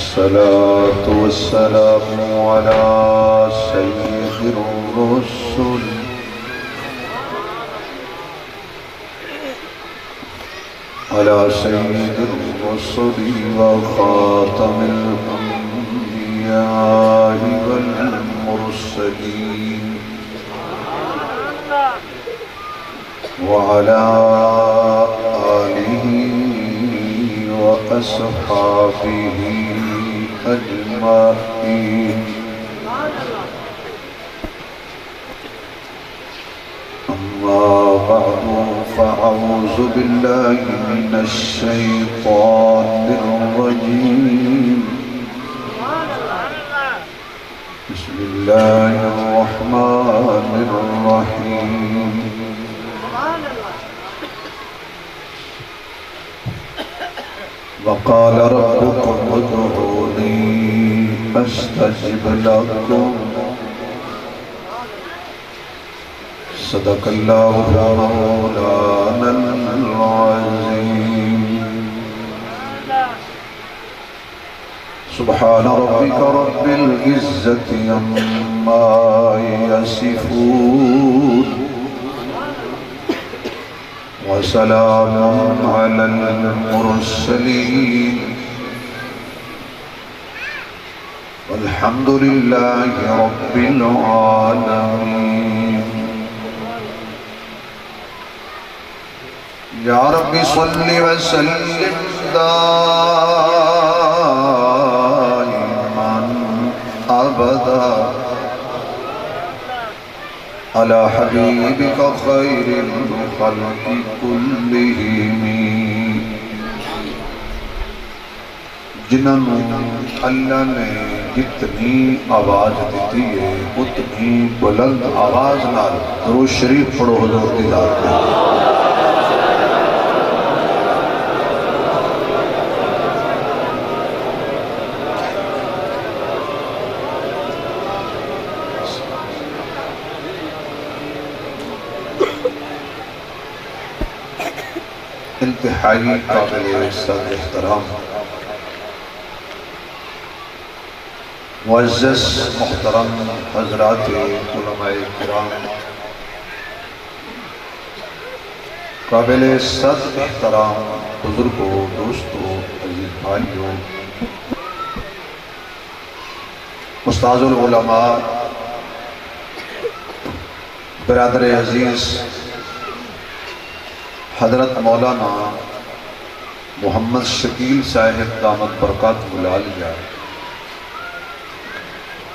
الصلاة والسلام على سيد الرسل وخاتم الأنبياء والمرسلين وعلى آله وأصحابه أجمعين. أما بعد فأعوذ بالله من الشيطان الرجيم. بسم الله الرحمن الرحيم. وقال ربكم ادعوني أستجب لكم. صدق الله مولانا العظيم. سبحان ربك رب العزة عما يصفون وسلام على المرسلين والحمد لله رب العالمين. یا رب صل وسلم دائما ابدا على حبیبک خیر الخلق کلہم. جنہوں اللہ نے جتنی آواز دیتی ہے اتنی بلند آواز نال درود شریف پڑھو حضور دی ذات پہ. انتہائی قابل صدر احترام معزز محترم حضرات علماء کرام، قابل صدر احترام بزرگوں، دوستوں، عزیز بھائیوں، استاذ العلماء، برادر عزیز حضرت مولانا محمد شکیل صاحب دامت برکاتہ العالیہ،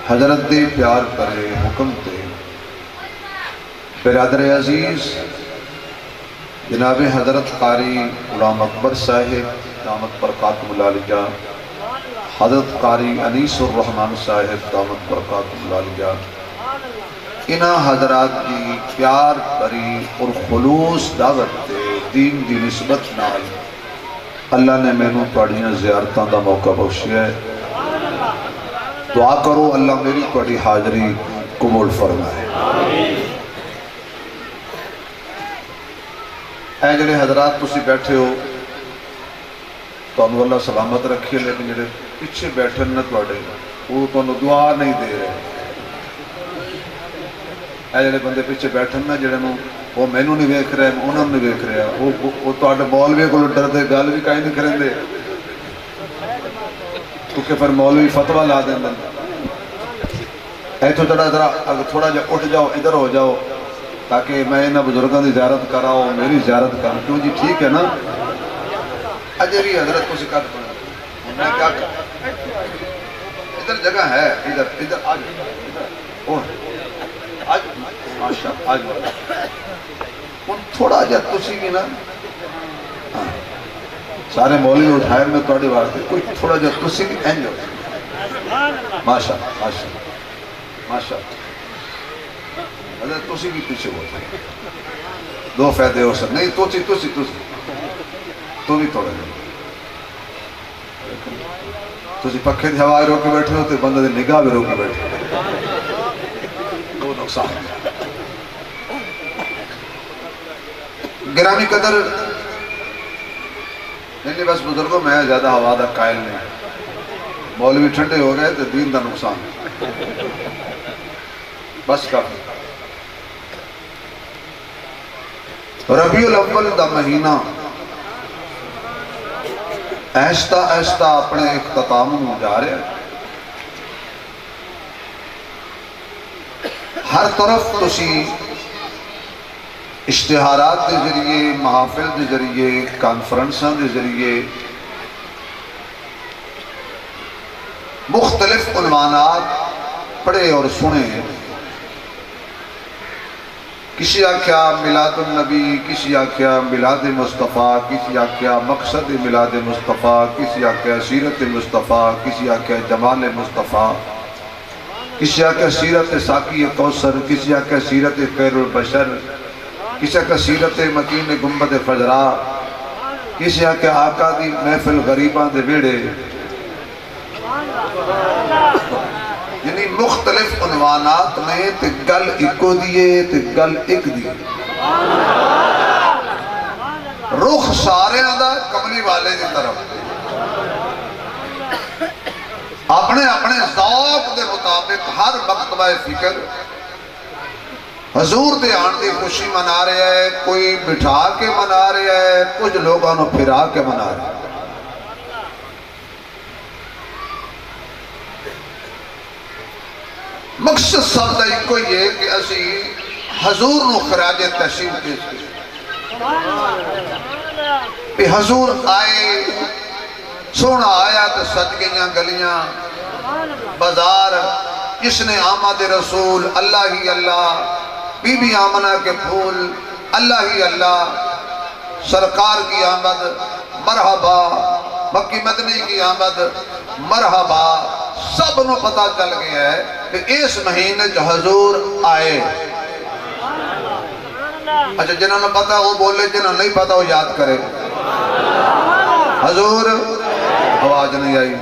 حضرت دے پیار کرے حکم تے برادر عزیز جناب حضرت قاری غلام اکبر صاحب دامت برکاتہ العالیہ، حضرت قاری انیس الرحمن صاحب دامت برکاتہ العالیہ، انہا حضرات کی پیار کری اور خلوص دعوت دے دین دی نسبت نال اللہ نے میں نے پڑھیاں زیارتاں دا موقع بخشیا ہے. دعا کرو اللہ میری پڑھی حاضری قبول فرمائے. اے جڑے حضرات تسی بیٹھے ہو تو اللہ سلامت رکھیے، لیکن جڑے پیچھے بیٹھے نہ توڑے وہ تو دعا نہیں دے رہے. اے جڑے بندے پیچھے بیٹھے نہ جڑے نو وہ میں نو نہیں ویکھ رہے انہوں نے ویکھ رہے وہ تو مولوی کو ڈر دے گل بھی کہیں نہیں کریں دے، کیونکہ پھر مولوی فتوہ لا دیں دن. اے تو تھوڑا جا اٹھ جاؤ، ادھر ہو جاؤ تاکہ میں انہاں بزرگاں دی زیارت کراؤ، میری زیارت کراؤ. کیوں جی ٹھیک ہے نا؟ اجے بھی حضرت کو سکھا دیں میں کیا کروں، ادھر جگہ ہے، ادھر آج آج ماشاء آج تھوڑا جا تسی بھی نا سارے مولوی اٹھائے میں توڑی واسطے کوئی تھوڑا جا تسی بھی اینج ہو. ماشاء ماشاء ماشاء حضرت تسی بھی پیچھے ہو سکتے دو فائدے ہو سکتے نہیں. تسی تو بھی توڑے تسی پکھے دی ہوا روکے بیٹھے ہو تو بندہ دی نگاہ بھی روکے بیٹھے دو نقصان. گرامی قدر نہیں بس بزرگوں میں زیادہ ہوا دا قائل نہیں. مولوی ٹھنڈے ہو گئے تو دین دا نقصان بس کافی ربیع الاول دا مہینہ ایستا ایستا اپنے اختتام میں جا رہے ہیں ہر طرف تسی اشتہارات دے ذریعے محافل دے ذریعے کانفرنساں دے ذریعے مختلف عنوانات پڑھے اور سنے کسی آکھیا میلاد النبی کسی آکھیا میلاد مصطفیٰ کسی آکھیا مقصد میلاد مصطفیٰ کسی آکھیا سیرت مصطفیٰ کسی آکھیا جمال مصطفیٰ کسی آکھیا سیرت ساقی کوثر کسی آکھیا سیرت خیر البشر کسی آکھیا سیرت مکین گنبد فجرا کسی آکھیا آقا دی محفل غریباں دے بیڑے یعنی مختلف عنوانات میں تے گل اکو دیئے تے گل ایک دیئے رخ سارے آدھا کملی والے دی طرف اپنے اپنے ذوق دے مطابق ہر مکتبہ فکر حضور دے آن دی خوشی منا رہے ہے کوئی بٹھا کے منا رہے ہے کچھ لوگوں نے پھرا کے منا رہے ہے مقصد سب دا ایک یہ کہ اسی حضور نو خراج تحسین پیش کریں حضور آئے سونا آیا تو سج گئیاں گلیاں بازار جس نے آمد رسول اللہ ہی اللہ بی بی آمنہ کے پھول اللہ ہی اللہ سرکار کی آمد مرحبا مکی مدنی کی آمد مرحبا سب نو پتا چل گیا ہے کہ اس مہینے جو حضور آئے اچھا جنہوں نے پتا وہ بولے جنہوں نے نہیں پتا وہ یاد کرے حضور آواز نہیں آئی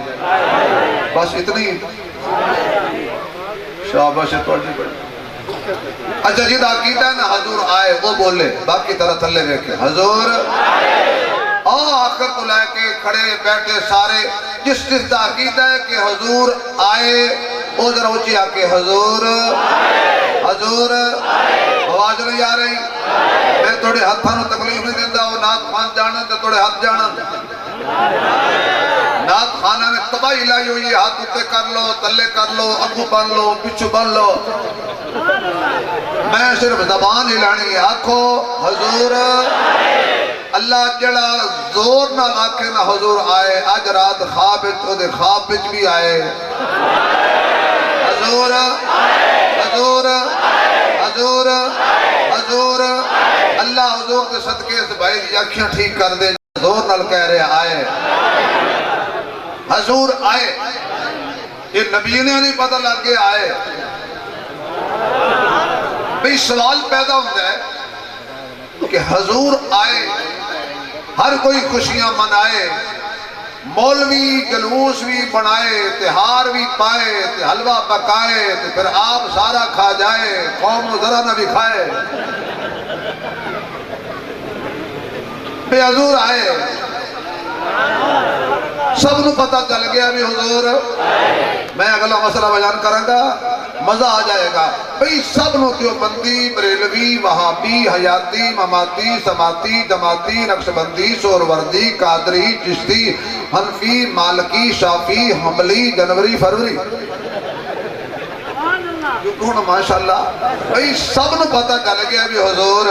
بس اتنی شاباش توڑی پڑی اچھا جیدہ عقیدہ ہے نا حضور آئے وہ بولے باقی طرح تھلے رکھے حضور آخر کو لائے کے کھڑے بیٹھے سارے جس دا عقیدہ ہے کہ حضور آئے او ذرا اچھی آکے حضور حضور آواز نہیں آ رہی میں توڑے ہاتھاں نو تکلیف نہیں دیندہ وہ نات خان جانا تو توڑے ہاتھ جانا نات خانہ میں تباہی لائی ہوئی ہاتھ اتے کر لو تلے کر لو اگو بن لو پچھو بن لو میں صرف زبان ہی لانی ہے آکھو حضور اللہ جڑا زور نہ آکھے نہ حضور آئے آج رات خواب دے خواب بھی آئے حضور حضور حضور حضور اللہ حضور کے صدقے سے بھائی دی اکھیاں ٹھیک کر دے زور نہ کہہ رہے آئے حضور آئے یہ نبی نے نہیں پتہ لگ کے آئے بھئی سوال پیدا ہوتا ہے کہ حضور آئے ہر کوئی خوشیاں منائے مولوی جلوس بھی بنائے تہار بھی پائے حلوہ پکائے پھر آپ سارا کھا جائے قوم ذرا نہ بھی کھائے بے حضور آئے سب نو پتہ چل گیا بھی حضور میں اگلا مسئلہ بیان کروں گا مزہ آ جائے گا بھئی سب نو دیوبندی بریلوی وہابی حیاتی مماتی سماتی جماتی نقشبندی سوروردی قادری چشتی حنفی مالکی شافی حملی جنوری فروری ماشاءاللہ بھئی سب نو پتہ چل گیا بھی حضور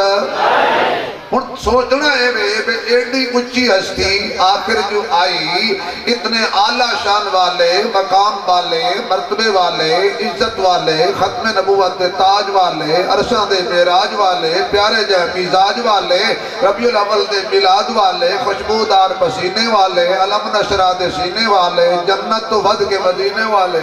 سوچنا ہے بے ایڈی اچھی ہستی آخر جو آئی اتنے اعلیٰ شان والے مقام والے مرتبے والے عزت والے ختم نبوت تاج والے عرشان دے معراج والے پیارے جہ مزاج والے ربیع الاول دے میلاد والے خوشبودار پسینے والے علم نشرہ دے سینے والے جنت تو ود کے مدینے والے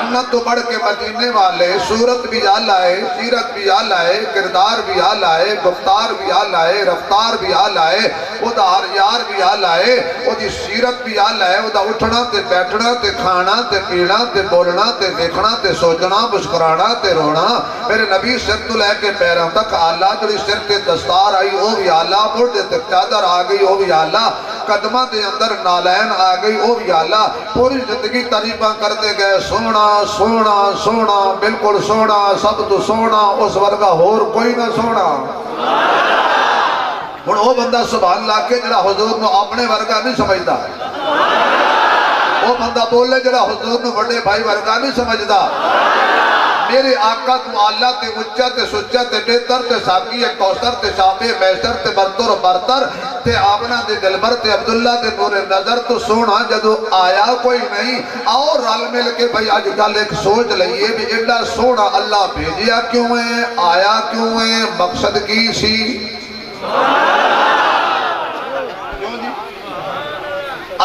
جنت تو بڑھ کے مدینے والے صورت بھی آلہ ہے سیرت بھی آلہ ہے کردار بھی آلہ ہے گفتار بھی آلہ ہے رفتار بھی آلہ ہے وہ دا ہر یار بھی آلہ ہے وہ دی سیرت بھی آلہ ہے وہ دا اٹھنا تے بیٹھنا تے کھانا تے پینا تے بولنا تے دیکھنا تے سوچنا مسکرانا تے رونا میرے نبی سر تو لے کے پیروں تک آلہ جڑی سر تے دستار آئی وہ بھی آلہ بڑھ دے تک چادر آ گئی وہ بھی آلہ قدمہ دے اندر نالین آ گئی، او بھی آلہ پوری زندگی تعریفاں کرتے گئے، سونا سونا سونا بالکل سونا، سب تو سونا، اس ورگا ہور کوئی نہ سونا۔ ہن او بندہ سبحان اللہ کے جڑا حضور نو اپنے ورگا نہیں سمجھدا، وہ بندہ بولے جڑا حضور نو بڑے بھائی ورگا نہیں سمجھدا۔ میرے آقا تو اللہ تے اچھا تے سچا تے بہتر تے ساقی کوثر تے شافع میسر تے برتر برتر تے آمنہ دے دلبر تے عبداللہ تے نور نظر تو سونا جدو آیا کوئی نہیں۔ اور رل مل کے بھئی آج گل ایک سوچ لئیے بھی ایڈا سونا اللہ بھیجیا کیوں ہے، آیا کیوں ہے، مقصد کی سی؟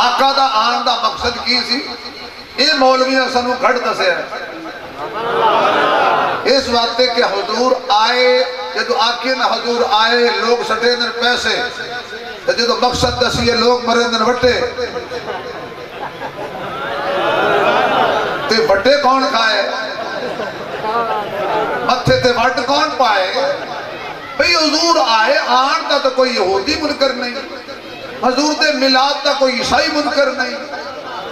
آقا دا آن دا مقصد کی سی؟ یہ مولویاں سنو گھڑ دسے ہیں اس وقتے کہ حضور آئے، جدو آکے نا حضور آئے لوگ سٹے دن پیسے، جدو مقصد دسیے لوگ مرے دن وٹے، تے وٹے کون کھائے، متھے تے وٹ کون پائے؟ بھئی حضور آئے آن دا تو کوئی یہودی منکر نہیں، حضور دے میلاد دا کوئی عیسائی منکر نہیں،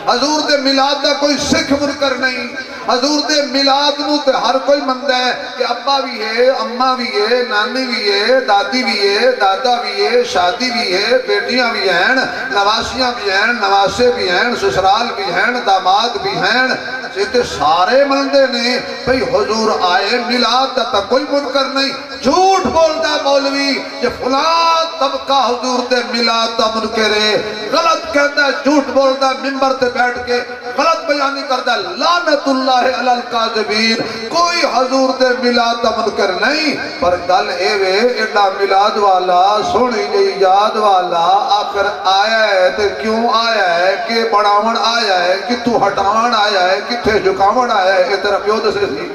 حضور دے میلاد دا کوئی سکھ منکر نہیں، حضور دے میلاد نو تے ہر کوئی مندہ ہے کہ ابا بھی ہے، اماں بھی ہے، نانی بھی ہے، دادی بھی ہے، دادا بھی ہے، شادی بھی ہے، بیٹیاں بھی ہیں، نواسیاں بھی ہیں، نواسے بھی ہیں، سسرال بھی ہیں، داماد بھی ہیں، سیدھے سارے مندے نے بھئی حضور آئے میلاد دا کوئی منکر نہیں۔ جھوٹ بولتا مولوی کہ فلاں طبقہ حضور دے میلاد دا منکر ہے، غلط کہتا ہے، جھوٹ بولتا ہے، ممبر تے بیٹھ کے غلط بیانی کرتا ہے، لعنت اللہ علی الکاذبین، کوئی حضور دے میلاد دا منکر نہیں۔ پر گل اے وے ایڈا میلاد والا سونی جئی یاد والا آخر آیا ہے تے کیوں آیا ہے، کہ بڑھاون آیا ہے، کہ تو ہٹاون آیا ہے، کہ تھے جھکاون آیا ہے، اس طرح پیو دسے سی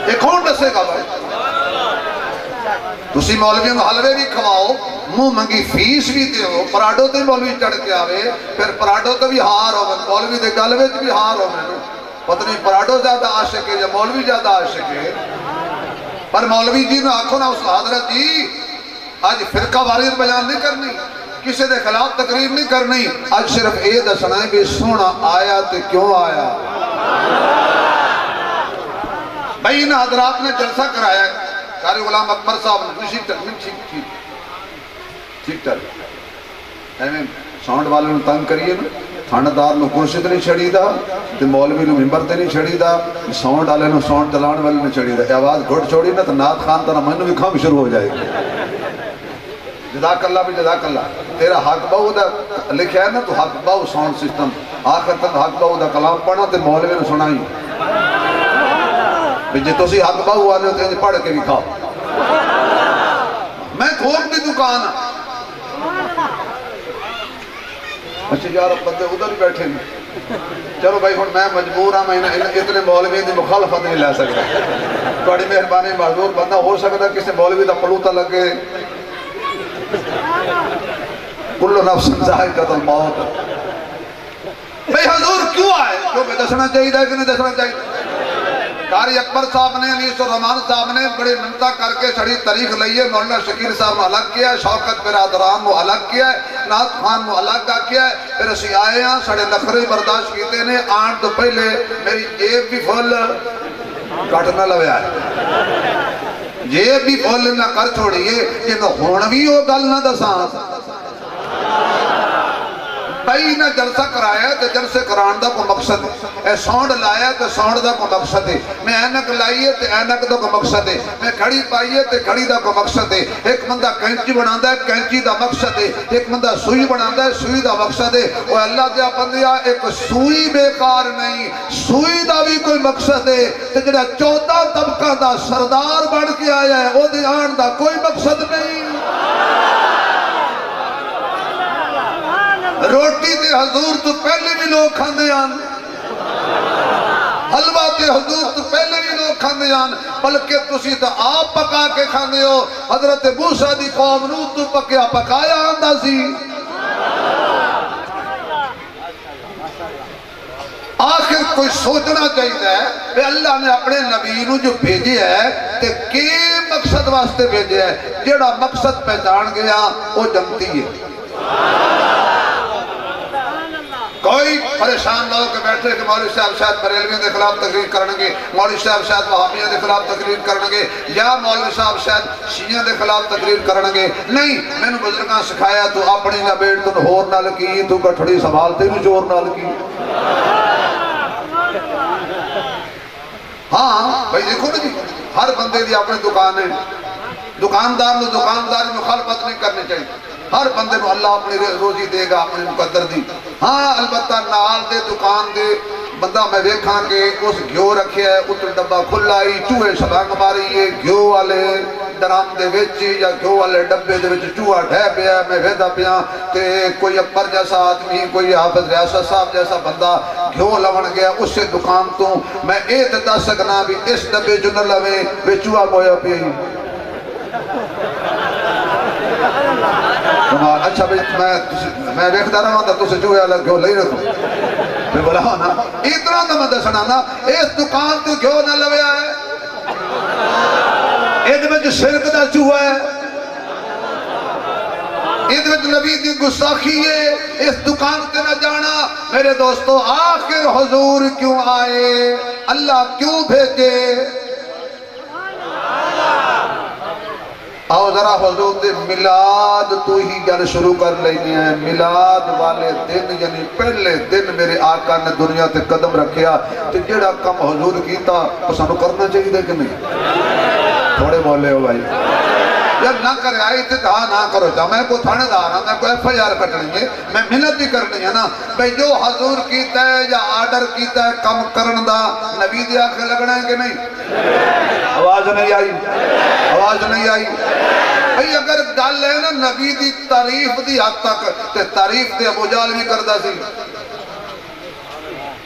یہ کون دسے گا بھائی؟ تسی مولویوں کو حلوے بھی کھواؤ، منہ منگی فیس بھی دیو، پراڈو تے مولوی چڑھ کے آوے، پھر پراڈو تے بھی ہار ہو، مولوی دے گلوے تے بھی ہار ہو، پتہ نہیں پراڈو زیادہ عاشق ہے یا مولوی زیادہ عاشق ہے۔ پر مولوی جی نے آنکھوں نہ اس حضرت جی آج فرقہ واریت بیان نہیں کرنی، کسی دے خلاف تقریر نہیں کرنی، آج صرف اے دسنا ہے کہ سونا آیا تے کیوں آیا۔ بھائی انہاں حضرات نے جلسہ کرایا ہے، قاری غلام اکبر صاحب نے ٹھیک ٹھیک ایویں ساؤنڈ والے نے تنگ کریے نا، تھانڈدار نو کرسی تے نہیں چھڑی دا تے مولوی نو ممبر تے نہیں چھڑی دا، ساؤنڈ والے نو ساؤنڈ چلانے والے نے چھڑی دا، آواز گھٹ چھوڑی نا تو نعت خان طرح مینوں بھی کھم شروع ہو جائے گی۔ جزاک اللہ بھی جزاک اللہ، تیرا حق بہو دا لکھیا ہے نا، تو حق بہو ساؤنڈ سسٹم آخر تک حق بہو دا کلام پڑھنا تے مولوی نے سنائی جی تسی حق بہو والے ہوتے ہیں پڑھ کے بھی کھاؤ۔ میں تھوک دی دکان اچھا یار بندے ادھر ہی بیٹھے ہیں، چلو بھائی ہن میں مجبور ہاں، میں اتنے مولوی دی مخالفت نہیں لے سکتا، تھوڑی مہربانی معذور بندہ ہو سکتا کسی مولوی دا پلوتا لگے، کل نفس ذائقۃ الموت۔ بھئی حضور کیوں آئے؟ کیوں میں دسنا چاہیے کہ نہیں دسنا چاہیے؟ قاری اکبر صاحب نے انیس الرحمان صاحب نے بڑی منتہ کر کے سڑی تاریخ لئیے، مولانا شکیر صاحب نے الگ کیا ہے، شوکت برادران نے الگ کیا ہے، نعت خان نے الگ کیا ہے، پھر اسی آئے ہیں سڑے نخرے برداشت کیتے نے، آن تو پہلے میری جیب بھی پھول کٹنا لویا ہے، جیب بھی پھول نہ کر چھوڑیے، یہ نہ ہونوی ہو گل نہ دساں۔ بھائی نہ جلسہ کرایا تو جلسے کران دا کو مقصد ہے، اے ساؤنڈ لایا تو ساؤنڈ دا کو مقصد ہے، میں اینک لائیے تو اینک دا کو مقصد ہے، میں کھڑی پائیے تو کھڑی دا کو مقصد ہے، ایک بندہ کینچی بناندہ ہے کینچی دا مقصد ہے، ایک بندہ سوئی بناندہ ہے سوئی دا مقصد ہے، وہ اللہ دیا بندیا ایک سوئی بیکار نہیں، سوئی دا بھی کوئی مقصد ہے، تو جڑا 14 طبقہ دا سردار بڑھ کے آیا ہے وہ دیان دا کوئی مقصد نہیں۔ روٹی تے حضور تو پہلے بھی لوگ کھاندے آن، حلوہ تے حضور تو پہلے بھی لوگ کھاندے آن، بلکہ تسی تو آپ پکا کے کھاندے ہو، حضرت موسیٰ دی قوم نو تو پکیا پکایا آندہ سی، آخر کوئی سوچنا چاہیے کہ اللہ نے اپنے نبی نو جو بھیجے ہے تے کی مقصد واسطے بھیجے ہے. جیڑا مقصد پہچان گیا وہ جنتی ہے. کوئی پریشان نہ ہو کے بیٹھے کہ مولوی صاحب شاید بریلویوں کے خلاف تقریر کرنگے, مولوی صاحب شاید وہابیوں کے خلاف تقریر کرنگے, یا مولوی صاحب شاید شیعوں کے خلاف تقریر کرنگے. نہیں, میں نے بزرگاں سکھایا تو اپنی نہ بیٹ تو ہور نہ لکی, تو گٹھڑی سنبھالتے بھی چور نہ لکی. ہاں بھائی دیکھو نا جی, ہر بندے دی اپنے دکان ہے. دکاندار نو دکانداری مخالفت نہیں کرنی چاہیے. ہر بندے نو اللہ اپنی روزی دے گا, اپنی مقدر دی. ہاں البتہ نال دے دکان دے بندہ میں دیکھاں کہ اس گھیو رکھے ہے, اتر ڈبہ کھلائی, چوہے شبانگ ماری ہے, گھیو والے ڈرام دے وچ یا گھیو والے ڈبے دے وچ چوہا ڈھے پیا, میں ویدہ پیا تے کوئی اکبر جیسا آدمی, کوئی حافظ ریاست صاحب جیسا بندہ گھیو لون گیا اس سے دکان تو میں دتا سکنا بھی اس ڈبے جو نہ لوے وے چوہا گویا پیا. اچھا بھئی میں دیکھتا رہا ہوں تو سے چوہے الگ گھیو لئی رکھوں. میں بولا نا اتنا تو میں دسنا نا, اس دکان تو گھیو نہ لویا ہے, ایک میں جو شرک دا چوہا ہے, ایک میں جو نبی دی گستاخی ہے, اس دکان تے نہ جانا. میرے دوستو آخر حضور کیوں آئے, اللہ کیوں بھیجے؟ آؤ ذرا حضور دے میلاد تو ہی جان شروع کر لینی ہے. میلاد والے دن یعنی پہلے دن میرے آقا نے دنیا تے قدم رکھیا, تو جڑا کم حضور کیتا تو سانو کرنا چاہیے دے کہ نہیں؟ تھوڑے بولے ہو بھائی, جب نہ کرے آئی تھے کہا نہ کرو جا, میں کو تھانے دار ہوں, میں کو ایف آئی آر کٹنی ہے, میں محنت بھی کرنی ہے نا بھئی. جو حضور کیتا ہے یا آرڈر کیتا ہے کم کرن دا, نبی دی آنکھیں لگنا ہے کہ نہیں؟ آواز نہیں آئی, آواز نہیں آئی. بھئی اگر گل ہے نا نبی دی تعریف دی حد تک, تے تعریف تے ابو جہل بھی کردا سی,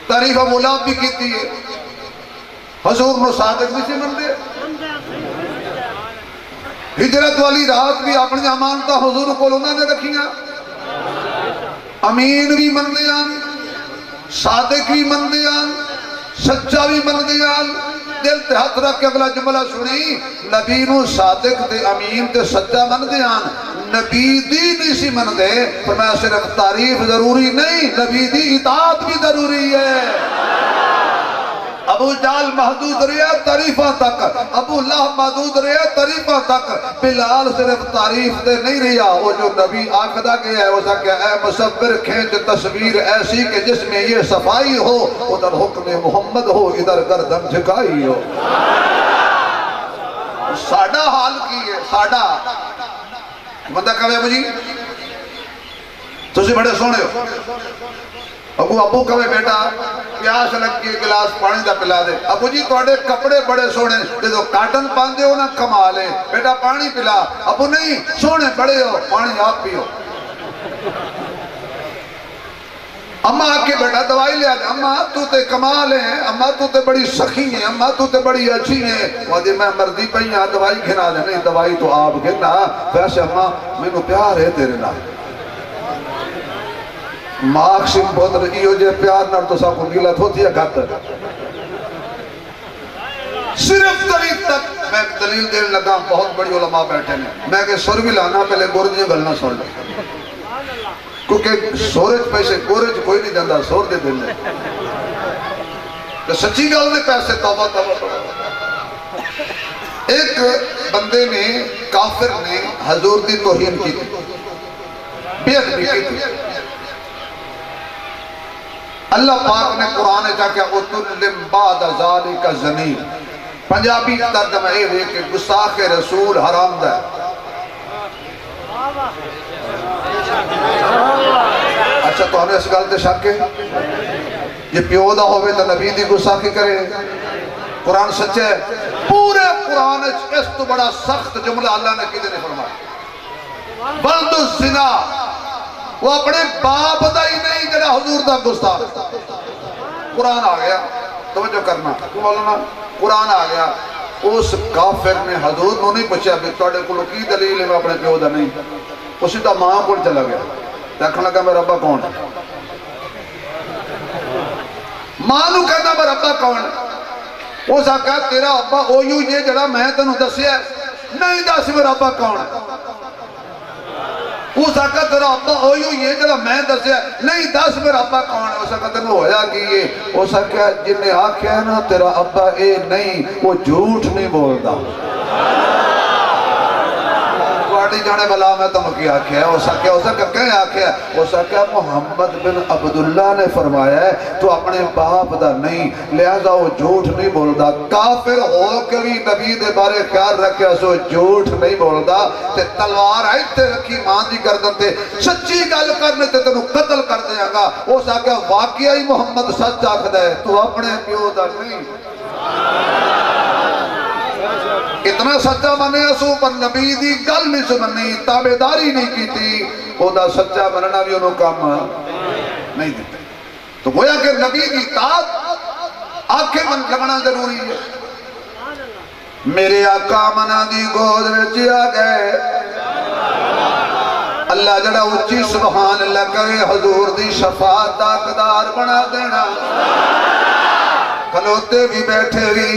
تعریف ابو لہب بھی کیتی ہے, حضور نو صادق بھی سی من دے. ہجرت والی رات بھی اپنی امانتہ حضور کو انہوں نے رکھیاں, امین بھی من دیان, صادق بھی من دیان, سچا بھی من دیان. دل تے ہاتھ رکھ کے اگلا جملہ سنی, نبی نو صادق تے امین تے سچا من دیان, نبی دی نہیں سی من دے. فرمایا صرف تعریف ضروری نہیں, نبی دی اطاعت بھی ضروری ہے. ابو جال محدود رہے تعریفہ تک, ابو لہب محدود رہے تعریفہ تک, بلال صرف تعریف دے نہیں رہا. وہ جو نبی آقدہ گیا ہے, وہ سکتا ہے اے مصور کھینچ تصویر ایسی کہ جس میں یہ صفائی ہو, ادھر حکم محمد ہو, ادھر گردن جھکائی ہو. ساڑھا حال کی ہے, ساڑھا بندہ کہا ہے مجھے تسی بڑے سونے ہو, ابو کہے بیٹا پیاس لگ کے گلاس پانی دا پلا دے. ابو جی توڑے کپڑے بڑے سونے, جو کاٹن پاندے ہو نا کمالے, بیٹا پانی پلا. ابو نہیں, سونے بڑے ہو, پانی آپ پیو. اماں آکے بیٹا دوائی لیا دے, اماں تو تے کمال ہیں, اماں تو تے بڑی سخی ہیں, اماں تو تے بڑی اچھی ہیں. وہ دے میں مردی پہی ہاں دوائی کھنا دے. نہیں دوائی تو آپ کھنا, ویسے اماں میں نو پیار ہے تیرے نا. ماکسیم بہت رئیو جے پیار نار تو سا کو گیلت ہوتی ہے گھر تک. صرف دلیل تک میں دلیل دیر لگا, بہت بڑی علماء بیٹھے ہیں, میں کہ سور بھی لانا پہلے گورجی گلنا سور لے, کیونکہ سورج پیسے گورج کوئی نہیں دیندہ, سور دے دیندے. تو سچی گل نے پیسے توبہ توبہ توبہ. ایک بندے نے کافر نے حضور دی توہین کی تھی, بیعت بھی کی تھی. اللہ پاک نے قرآن جا کہ اُتُلِّمْ بَعْدَ ذَلِكَ زَنِيمٌ, پنجابی ترجمہ ہے کہ گستاخ رسول حرام دا ہے. اچھا تو ہمیں اس گلتے شک ہے, یہ پیودہ ہوئے تو نبی دی گستاخی کرے. قرآن سچے ہے, پورے قرآن اس تو بڑا سخت جملہ اللہ نے کی دینے فرمایا, بلد الزنا, وہ اپنے باپ دا ہی نہیں جڑا حضور دا گستاخ. قرآن آ گیا, توجہ کرنا کیوں مولانا, قرآن آ گیا. اس کافر نے حضور نو نہیں پوچھا بھی توڑے کو کی دلیل ہے میں اپنے پیو دا نہیں, اسی دا ماں کو چلا گیا, دیکھنے لگا میرا ابا کون ہے. ماں نو کہنا پر ابا کون ہے؟ اس آقا تیرا ابا اویو یہ جڑا میں تنو دسیا ہے، نہیں دس میرا ابا کون ہے؟ اس آقا تیرا ابا اویو یہ جڑا میں دسیا ہے، نہیں دس میرا ابا کون ہے؟ اس آقا تنو ہویا کہ یہ اس آقا جن نے آکھیا ہے نا تیرا ابا اے نہیں، وہ جھوٹ نہیں بولدا۔ واڑی جانے والا میں تو مکی آکھیا ہے، اس آقا کہیں آکھیا ہے، اس آقا محمد بن عبداللہ نے فرمایا ہے تو اپنے باپ دا نہیں، لہذا وہ جھوٹ نہیں بولدا۔ کافر ہو کے بھی نبی دے بارے خیال رکھیا سو جھوٹ نہیں بولدا، تے تلوار آئیتے رکھی ماں دی گردن تے سچی گل کرنے تے تنو قتل کر دیا گا۔ اس آقا واقعی محمد سچ آکھدا ہے تو اپنے پیو دا نہیں۔ اتنا سچا بنے اسو پر نبی دی گل نہیں سننی، تابعداری نہیں کی تھی، وہ دا سچا بننا بھی انہوں کام نہیں دیتے۔ تو گویا کہ نبی دی اطاعت آنکھیں من لگنا ضروری ہے۔ میرے آقا منا دی گود وچ آ گئے، اللہ جڑا اچھی سبحان اللہ کہے حضور دی شفاعت دا حقدار بنا دینا، کھلوتے بھی بیٹھے بھی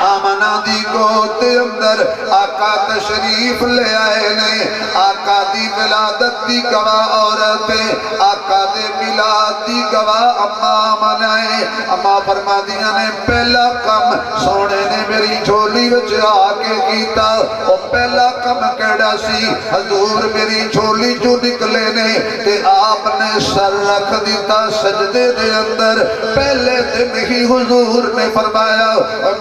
آمنہ دی گود اندر آقا تشریف لے آئے نے، آقا دی ولادت دی گواہ عورتیں، آقا دی میلاد دی گواہ اماں منائے، اماں فرما دیا نے پہلا کم سونے نے میری جھولی وچ آکے کیتا، او پہلا کم کیڑا سی حضور میری جھولی جو نکلے نے تے آپ نے سر رکھ دیتا سجدے دے اندر۔ پہلے دن ہی حضور نے فرمایا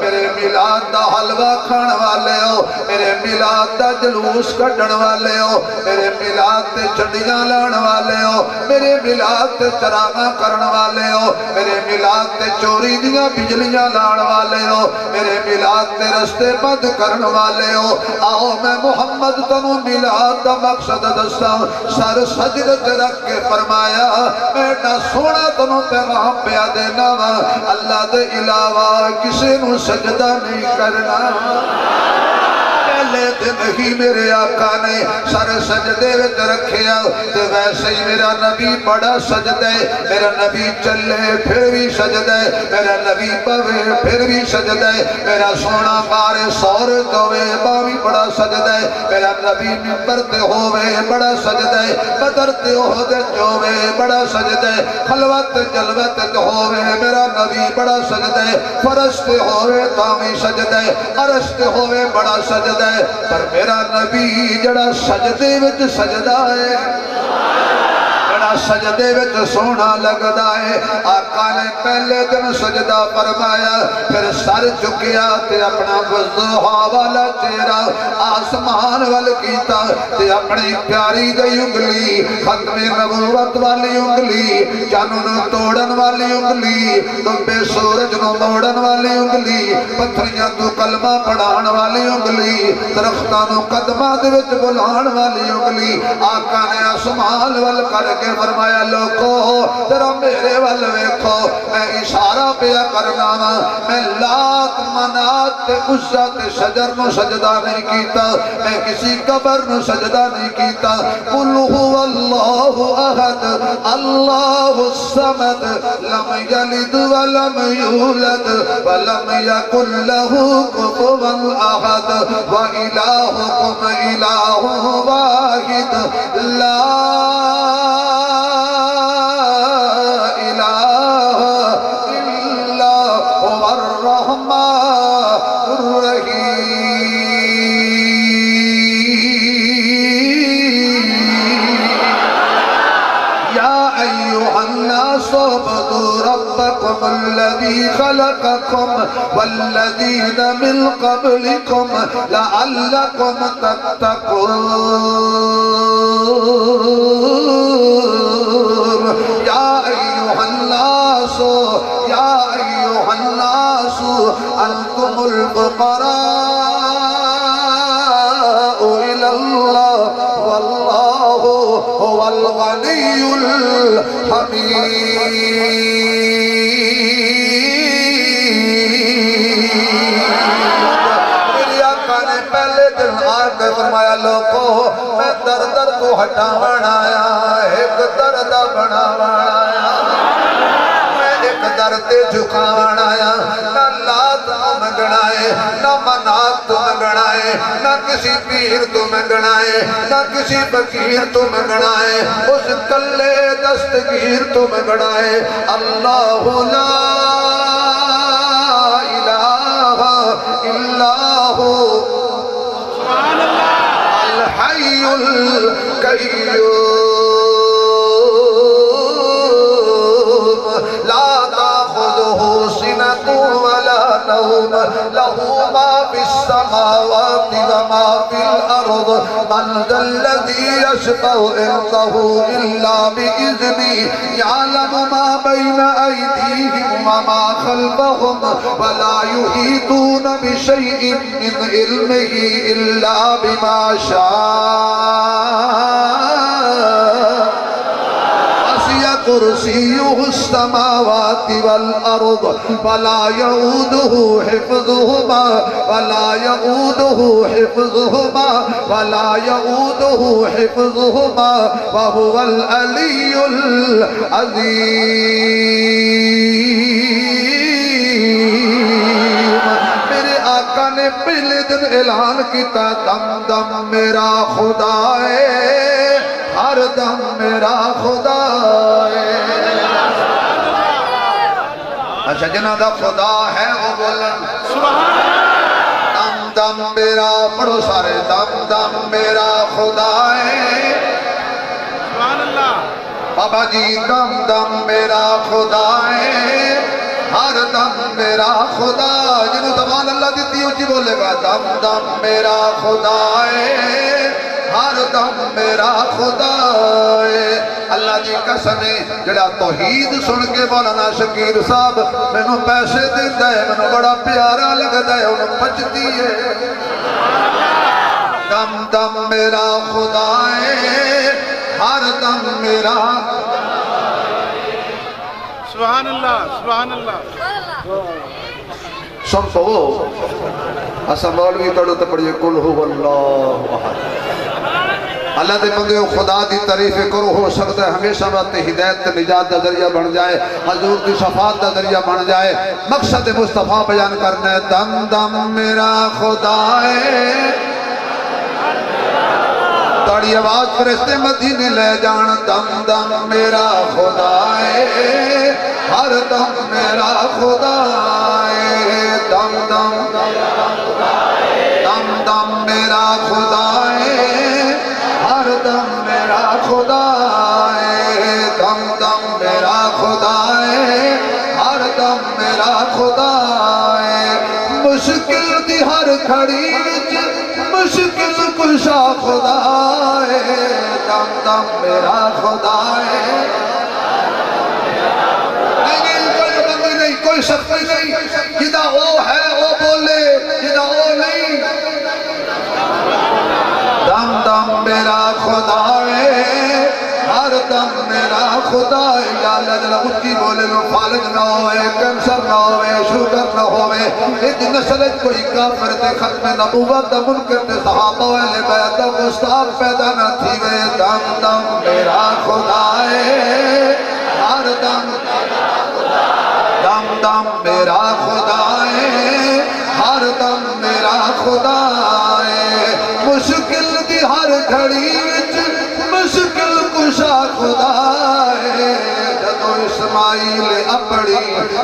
میرے میلاد دا حلوہ کھان والے ہو، میرے میلاد دا جلوس کھڑن والے ہو، میرے میلاد تے چڑیاں لان والے ہو، میرے میلاد تے چراغاں کرن والے ہو، میرے میلاد تے چوری دیاں بجلیاں لان والے ہو، میرے میلاد تے رستے بند کرن والے ہو، آؤ میں محمد تنو میلاد دا مقصد دستا سر سجدت رکھ کے فرمایا بیٹا سونا تنو پیغام پیا دینا اللہ دے علاوہ کسی نو سجدہ نہیں کرنا۔ پہلے دن ہی میرے آقا نے سر سجدے وچ رکھیا تے ویسے ہی میرا نبی بڑا سجدے، میرا نبی چلے پھر بھی سجدے، میرا نبی پوے پھر بھی سجدے، میرا سونا بارے سور دوے باوی بڑا سجدے، میرا نبی ممبر تے ہووے بڑا سجدے، بدر تے ہودے جووے بڑا سجدے، خلوت جلوت تے ہووے میرا نبی بڑا سجدے، فرش تے ہووے تاوی سجدے، عرش تے ہووے بڑا سجدے، پر میرا نبی جڑا سجدے وچ سجدہ ہے، جڑا سجدے وچ سونا لگدا ہے، آقا نے پہلے دن سجدہ فرمایا پھر سر چکیا تے اپنا وضحا والا چہرہ آسمان وال کیتا تے اپنی پیاری گئی انگلی ختم نبوت والی انگلی جانوں توڑن والی انگلی دنبے سورج نو موڑن والی انگلی پتھریاں تو کلمہ پڑھان والی انگلی درختانو قدمہ دے وچ بلان والی انگلی آقا نے آسمان وال کر کے فرمایا لوگو ذرا میرے وال ویکھو میں اشارہ پیا کرنا میں لات منات تے عزہ تے شجر نو سجدہ نہیں کیتا میں کسی قبر نو سجدہ نہیں کیتا قل هو اللہ احد اللہ الصمد لم یلد ولم یولد ولم یکن له کفوا احد وإلہکم الہ واحد لا الذي خلقكم والذين من قبلكم لعلكم تتقون يا أيها الناس أنتم الفقراء إلى الله والله هو الغني الحميد فرمایا لوگو میں در در تو ہٹاوان آیا ایک درد بناوان آیا میں ایک در تے جھکان آیا نہ لات تو منگنا ہے نہ منات تو منگنا ہے نہ کسی پیر تو منگنا ہے نہ کسی فقیر تو منگنا ہے اس کلے دستگیر تو منگنا ہے اللہ لا الہ الا ہو الحی القیوم نوم له ما في السماوات وما في الأرض من ذا الذي يشفع عنده إلا بإذنه يعلم ما بين أيديهم وما خلفهم ولا يحيطون بشيء من علمه إلا بما شاء كرسيه السماوات والأرض ولا يؤوده حفظهما ولا يؤوده حفظهما ولا يؤوده حفظهما وهو العلي العظيم میرے آقا نے پہلے دن اعلان کیتا دم دم میرا خدا ہے ہر دم میرا خدا ہے اچھا جنہ دا خدا ہے وہ بولن دم دم میرا پڑھو سارے دم دم میرا خدا ہے بابا جی دم دم میرا خدا ہے ہر دم میرا خدا جنہوں زبان اللہ دیتی ہو جی بولے گا دم دم میرا خدا ہے ہر دم میرا خدا ہے اللہ جی قسم ہے جڑا توحید سن کے مولانا شکیر صاحب میں نو پیسے دیتا ہے میں نو بڑا پیارا لگتا ہے انہوں بچتی ہے دم دم میرا خدا ہے ہر دم میرا سبحان اللہ سبحان اللہ سن تو اسا مولوی توڑو تو پڑھئے کل ہو اللہ احد اللہ دے بندے خدا دی تعریف کرو ہو سکتا ہے ہمیشہ بات ہدایت نجات دا ذریعہ بن جائے حضور دی شفاعت دا ذریعہ بن جائے مقصد مصطفیٰ بیان کرنا ہے دم دم میرا خدا ہے تاڑی آواز فرشتے مدینے لے جان دم دم میرا خدا ہے ہر دم میرا خدا ہے دم دم دم دم میرا خدا ہے ہر دم میرا خدا ہے دم دم میرا خدا ہے ہر دم میرا خدا ہے مشکل دی ہر کھڑی مشکل کشا خدا ہے دم دم میرا خدا ہے نہیں کوئی شخص نہیں جدہ وہ ہے وہ بولے جدہ وہ نہیں دم دم میرا خدا ہے ہر دم میرا خدا ہے یا اللہ جلہ اچھی بولے نو فالج نہ ہوئے کینسر نہ ہوئے شوگر نہ ہوئے ایک نسلت کوئی کافر دے ختم نبوت دا منکر دے صحابہ والے بیعت مستعب پیدا نہ تھی گئے دم دم میرا خدا ہے ہر دم دم دم میرا خدا ہے ہر دم میرا خدا ہے مشکل دی ہر گھڑی مشکل کشا خدا ہے جدو اسماعیل اپڑی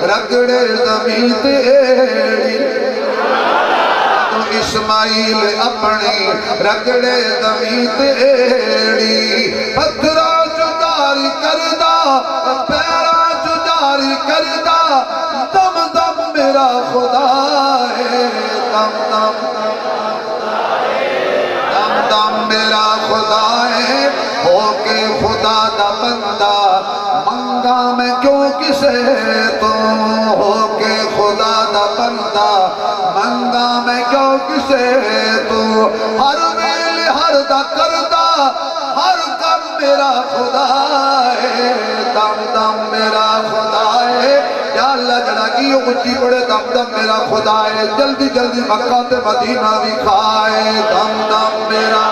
رگڑے زمین تیڑی جدو اسماعیل اپنی رگڑے زمین تیڑی پتھرا جداری کردہ پیرا جداری کردہ دم دم میرا خدا ہے دم دم دم دم میرا خدا ہے ہو کے خدا دا بندہ منگا میں کیوں کسے تو ہو کے خدا دا بندہ منگا میں کیوں کسے تو ہر ویل ہر دا کردہ ہر کم میرا خدا ہے دم دم میرا خدا ہے یا اللہ جڑا کی اچھی بڑے دم دم میرا خدا ہے جلدی جلدی مکہ تے مدینہ بھی کھائے دم دم میرا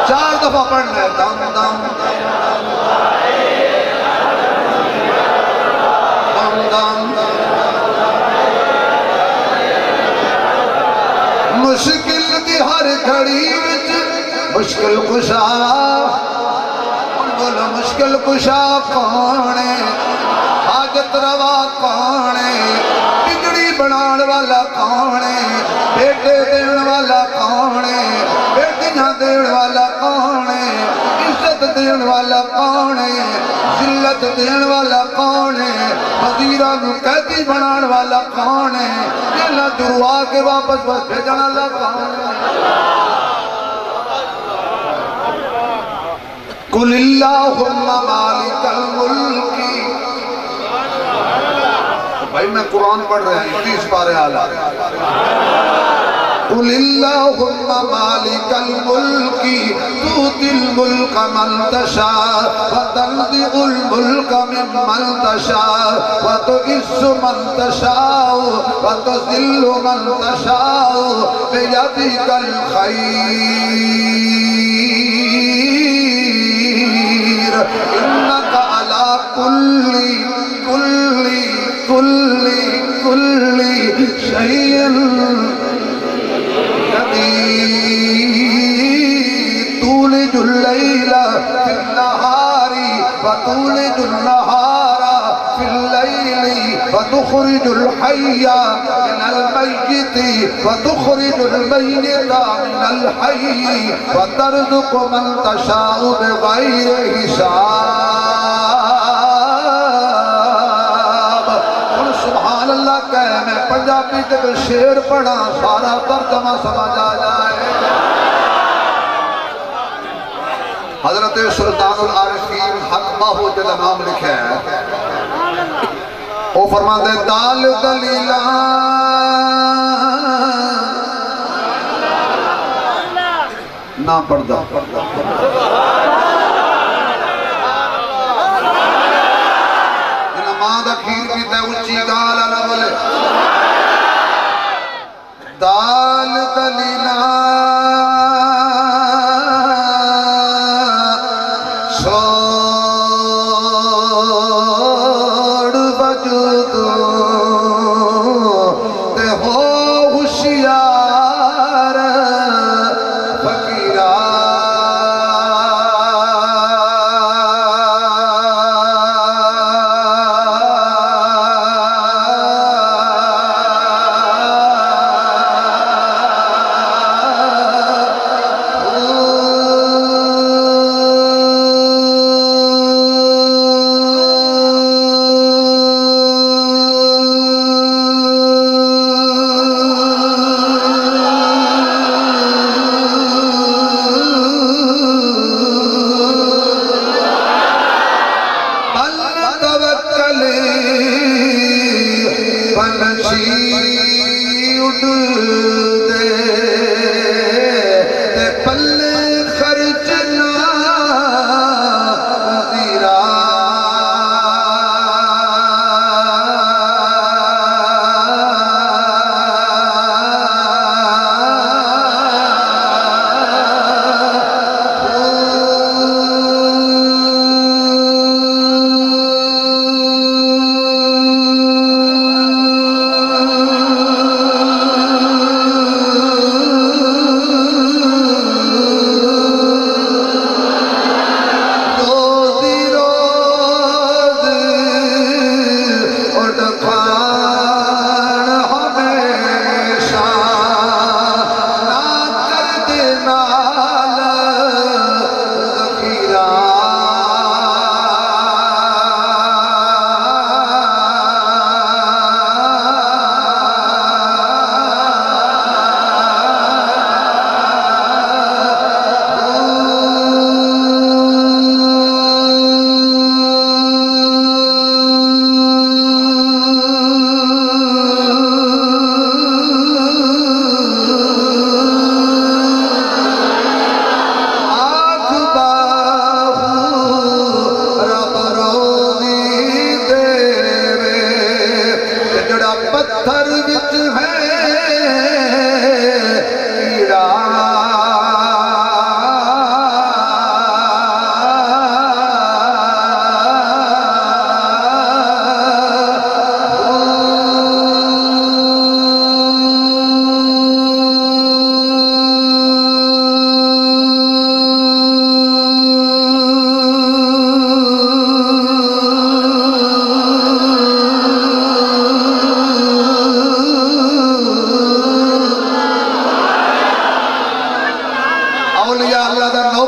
چار دفعہ پڑھنا ہے دم دم گھڑی وچ مشکل کشا بولو مشکل کشا کون ہے حاجت روا کون ہے بگڑی بنان والا کون ہے بیٹے دین والا کون ہے بیٹیاں دین والا کون ہے عزت دین والا کون ہے ذلت دین والا کون ہے وزیرہ نو قیدی بنان والا کون ہے جیلہ دروا کے واپس بس بھیجن والا کون ہے قل اللہم مالک الملک بھائی میں قرآن پڑھ رہے ہیں 30 پارے آلہ قل اللہم مالک الملک تؤتی الملک من تشاء وتنزع الملک ممن تشاء وتعز من تشاء وتذل من تشاء بیدک الخیر انکا علی کل شیء قدیر تولج اللیل فی النہار وتولج النہار فی اللیل وتخرج الحی من المیت وتخرج المیت من الحی وترزق من تشاء بغیر حساب سبحان اللہ کہے میں پنجابی جب شیر پڑھا سارا ترجمہ سمجھ آ جائے حضرت سلطان العارفین حق باہو جل نام لکھے ہیں وہ فرماتے دال دلیلہ نہ پردہ ماں دا کھیر پیتا ہے اچھی گال نہ بولے دال دلیلہ چھوڑ وجود تے ہو ہوشیار فقیرہ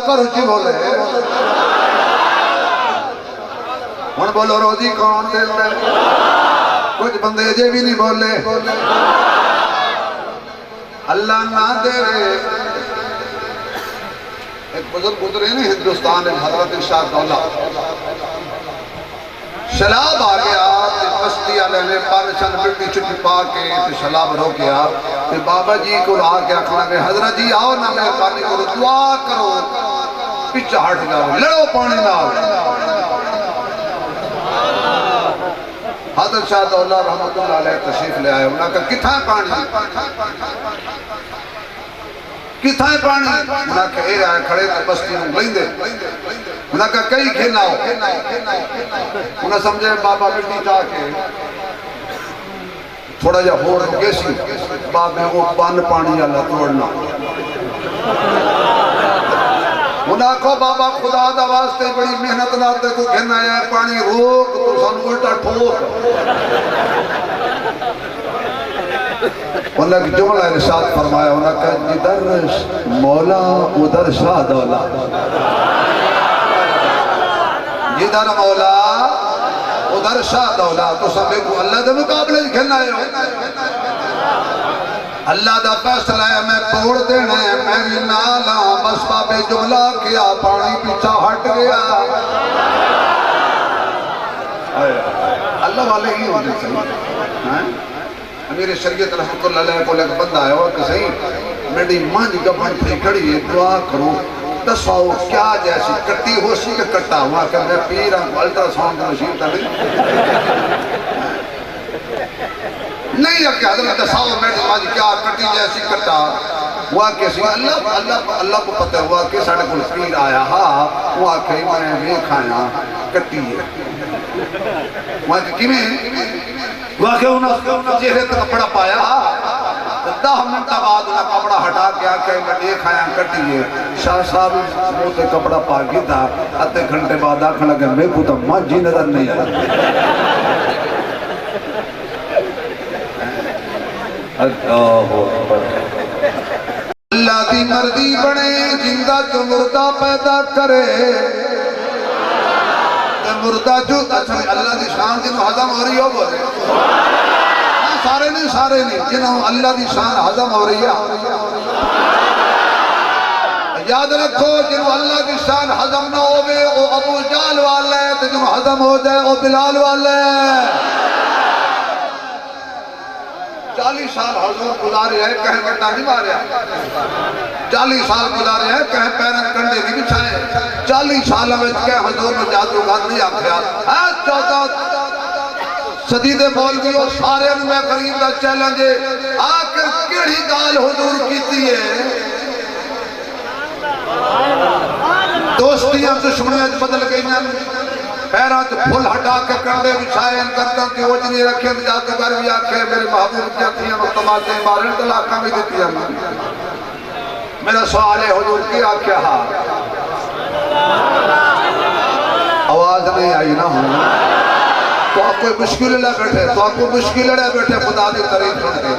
کرو جی بولے ہن بولو روزی کون دے کچھ بندے جے بھی نہیں بولے اللہ نہ دے رہے ایک بزرگ گزرے ہیں ہندوستان میں حضرت شاہ دولہ شلاب آ گیا بستی والے نے پانچن مٹی چھٹی پا کے شلاب رو گیا بابا جی کو آ کے آخنا کہ حضرت جی آؤ نہ مہربانی کرو دعا کرو پیچھے ہٹ جاؤ لڑو پانی نال حضرت شاہ دولہ رحمت اللہ علیہ تشریف لے آئے انہوں نے کہا کتھائیں پانی کتھائیں پانی انہوں نے کہا اے رہے کھڑے تو بستی ہوں لیں دے انہوں نے کہا کئی کھینا ہو انہوں نے سمجھے بابا مٹی چاہ کے تھوڑا جا ہو رہا کیسی بابے وہ پان پانی اللہ توڑنا انہوں نے کہا بابا خدا دا واسطے بڑی محنت ناتے کو کہنا ہے پانی روک تو سن الٹا ٹھوک انہوں نے جملہ ارشاد فرمایا انہوں نے کہا جدھر مولا ادھر شاہ دولا جدھر مولا ادھر شاہ دولا تو سب کو اللہ دے مقابلے کہنا ہے اللہ دا فیصلہ ہے میں توڑ دینا ہے میں بھی نالا بس بابے جملہ کیا پانی پیچھا ہٹ گیا اللہ والے ہی ہونے صحیح امیر شریعت رحمت اللہ علیہ کو لگ بندہ ہے اور کہ صحیح میری مانج گبھن تھی کھڑی ہے دعا کرو دسواؤ کیا جیسی کٹی ہو سی کہ کٹا ہوا کہ میں پیر ہوں الٹرا ساؤنڈ مشین تھا نہیں ہے کہ حضرت دساؤ میری مانج کیا کٹی جیسی کٹا ہوا کیسی اللہ کو پتہ ہوا کہ ساڑھے کو پیر آیا ہاں ہوا کہ میں بھی کھایا کٹی ہے ہوا کہ میں واقعی انہوں نے چہرے تک کپڑا پایا 10 منٹ بعد انہوں نے کپڑا ہٹا کے آکے میں ایک آیا کٹی ہے شاہ صاحب منہ سے کپڑا پا گئی تھا آتے گھنٹے بعد آکھنے لگے میں کو تو مانجی نظر نہیں آیا اللہ دی مرضی بنے زندہ جو مردہ پیدا کرے مردہ جو اللہ دی شان جنہوں حضم ہو رہی ہو بولے سارے نہیں جنہوں اللہ دی شان حضم ہو رہی ہے یاد رکھو جنہوں اللہ دی شان حضم نہ ہوئے وہ ابو جال والے تو جنہوں حضم ہو جائے وہ بلال والے 40 سال حضور گزارے ہیں کہیں گھٹا نہیں مارے 40 سال گزارے ہیں کہیں پیرن کنڈے نہیں بچھائے 40 سال میں کہیں حضور میں جادوگر نہیں آکھیا 14 صدی دے مولویوں سارے ان میں قریب دا چیلنجے آکر کیڑی گال حضور کیتی ہے دوستیاں دشمنیاں بدل گئی ہیں پیرات پھول ہٹا کے کندے بچھائے ان کردوں کی وجنی رکھیں جادوگر بھی آکھے میرے محبوب کیا تھی ہم تماتے مارن طلاقہ بھی دیتی ہیں میرا سوال ہے حضور کی آکھے ہاں آواز نہیں آئی نہ ہوں تو آپ کوئی مشکل لے بیٹھے تو آپ کو مشکل لے بیٹھے خدا دی قریب سنتے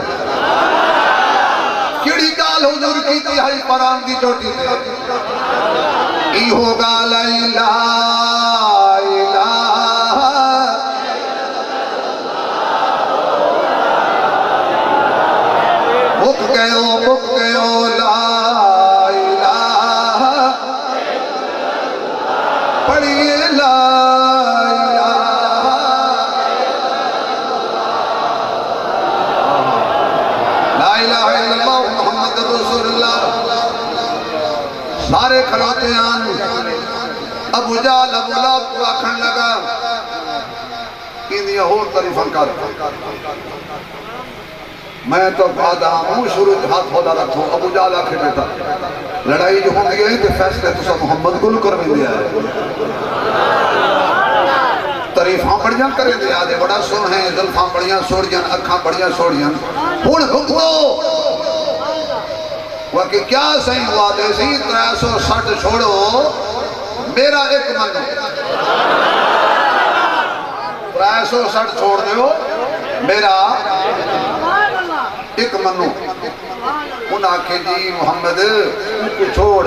کیڑی گال حضور کی تھی ہائی پران دی چوٹی تھے ای ہوگا لا الہ مک گئے لا الہ پڑھئے لا الہ الا اللہ محمد رسول اللہ سارے کھڑوتے آن ابو جال ابو لاب کو آکھن لگا انہی اور طریفہ کر میں تو بعد ہوں شروع ہاتھ ہودا رکھو ابو جال آکھے بیٹا لڑائی جو ہوں گئی کہ فیصلے تو سب محمد گل کر بھی دیا ہے طریفاں بڑیاں کرے دیا دے بڑا سن ہیں ظلفاں بڑیاں سوڑیاں اکھاں بڑیاں سوڑیاں ہون حکمو وہ کہ کیا صحیح ہوا دے صحیح 360 چھوڑو میرا ایک منو 360 چھوڑ دیو میرا ایک منو انہاں کہ جی محمد کو چھوڑ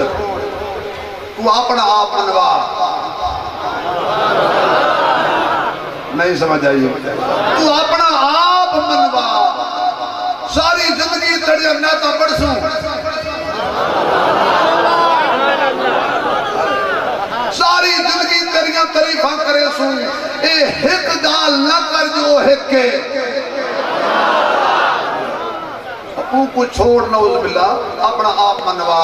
تو اپنا آپ منوا نہیں سمجھ آئیے تو اپنا آپ منوا ساری زندگی تڑیا نہ تو پڑسوں ساری زندگی تیریاں تعریفاں کرے سوں اے ہک گال نہ کر جو ہکے او کو چھوڑ نعوذ باللہ اپنا آپ منوا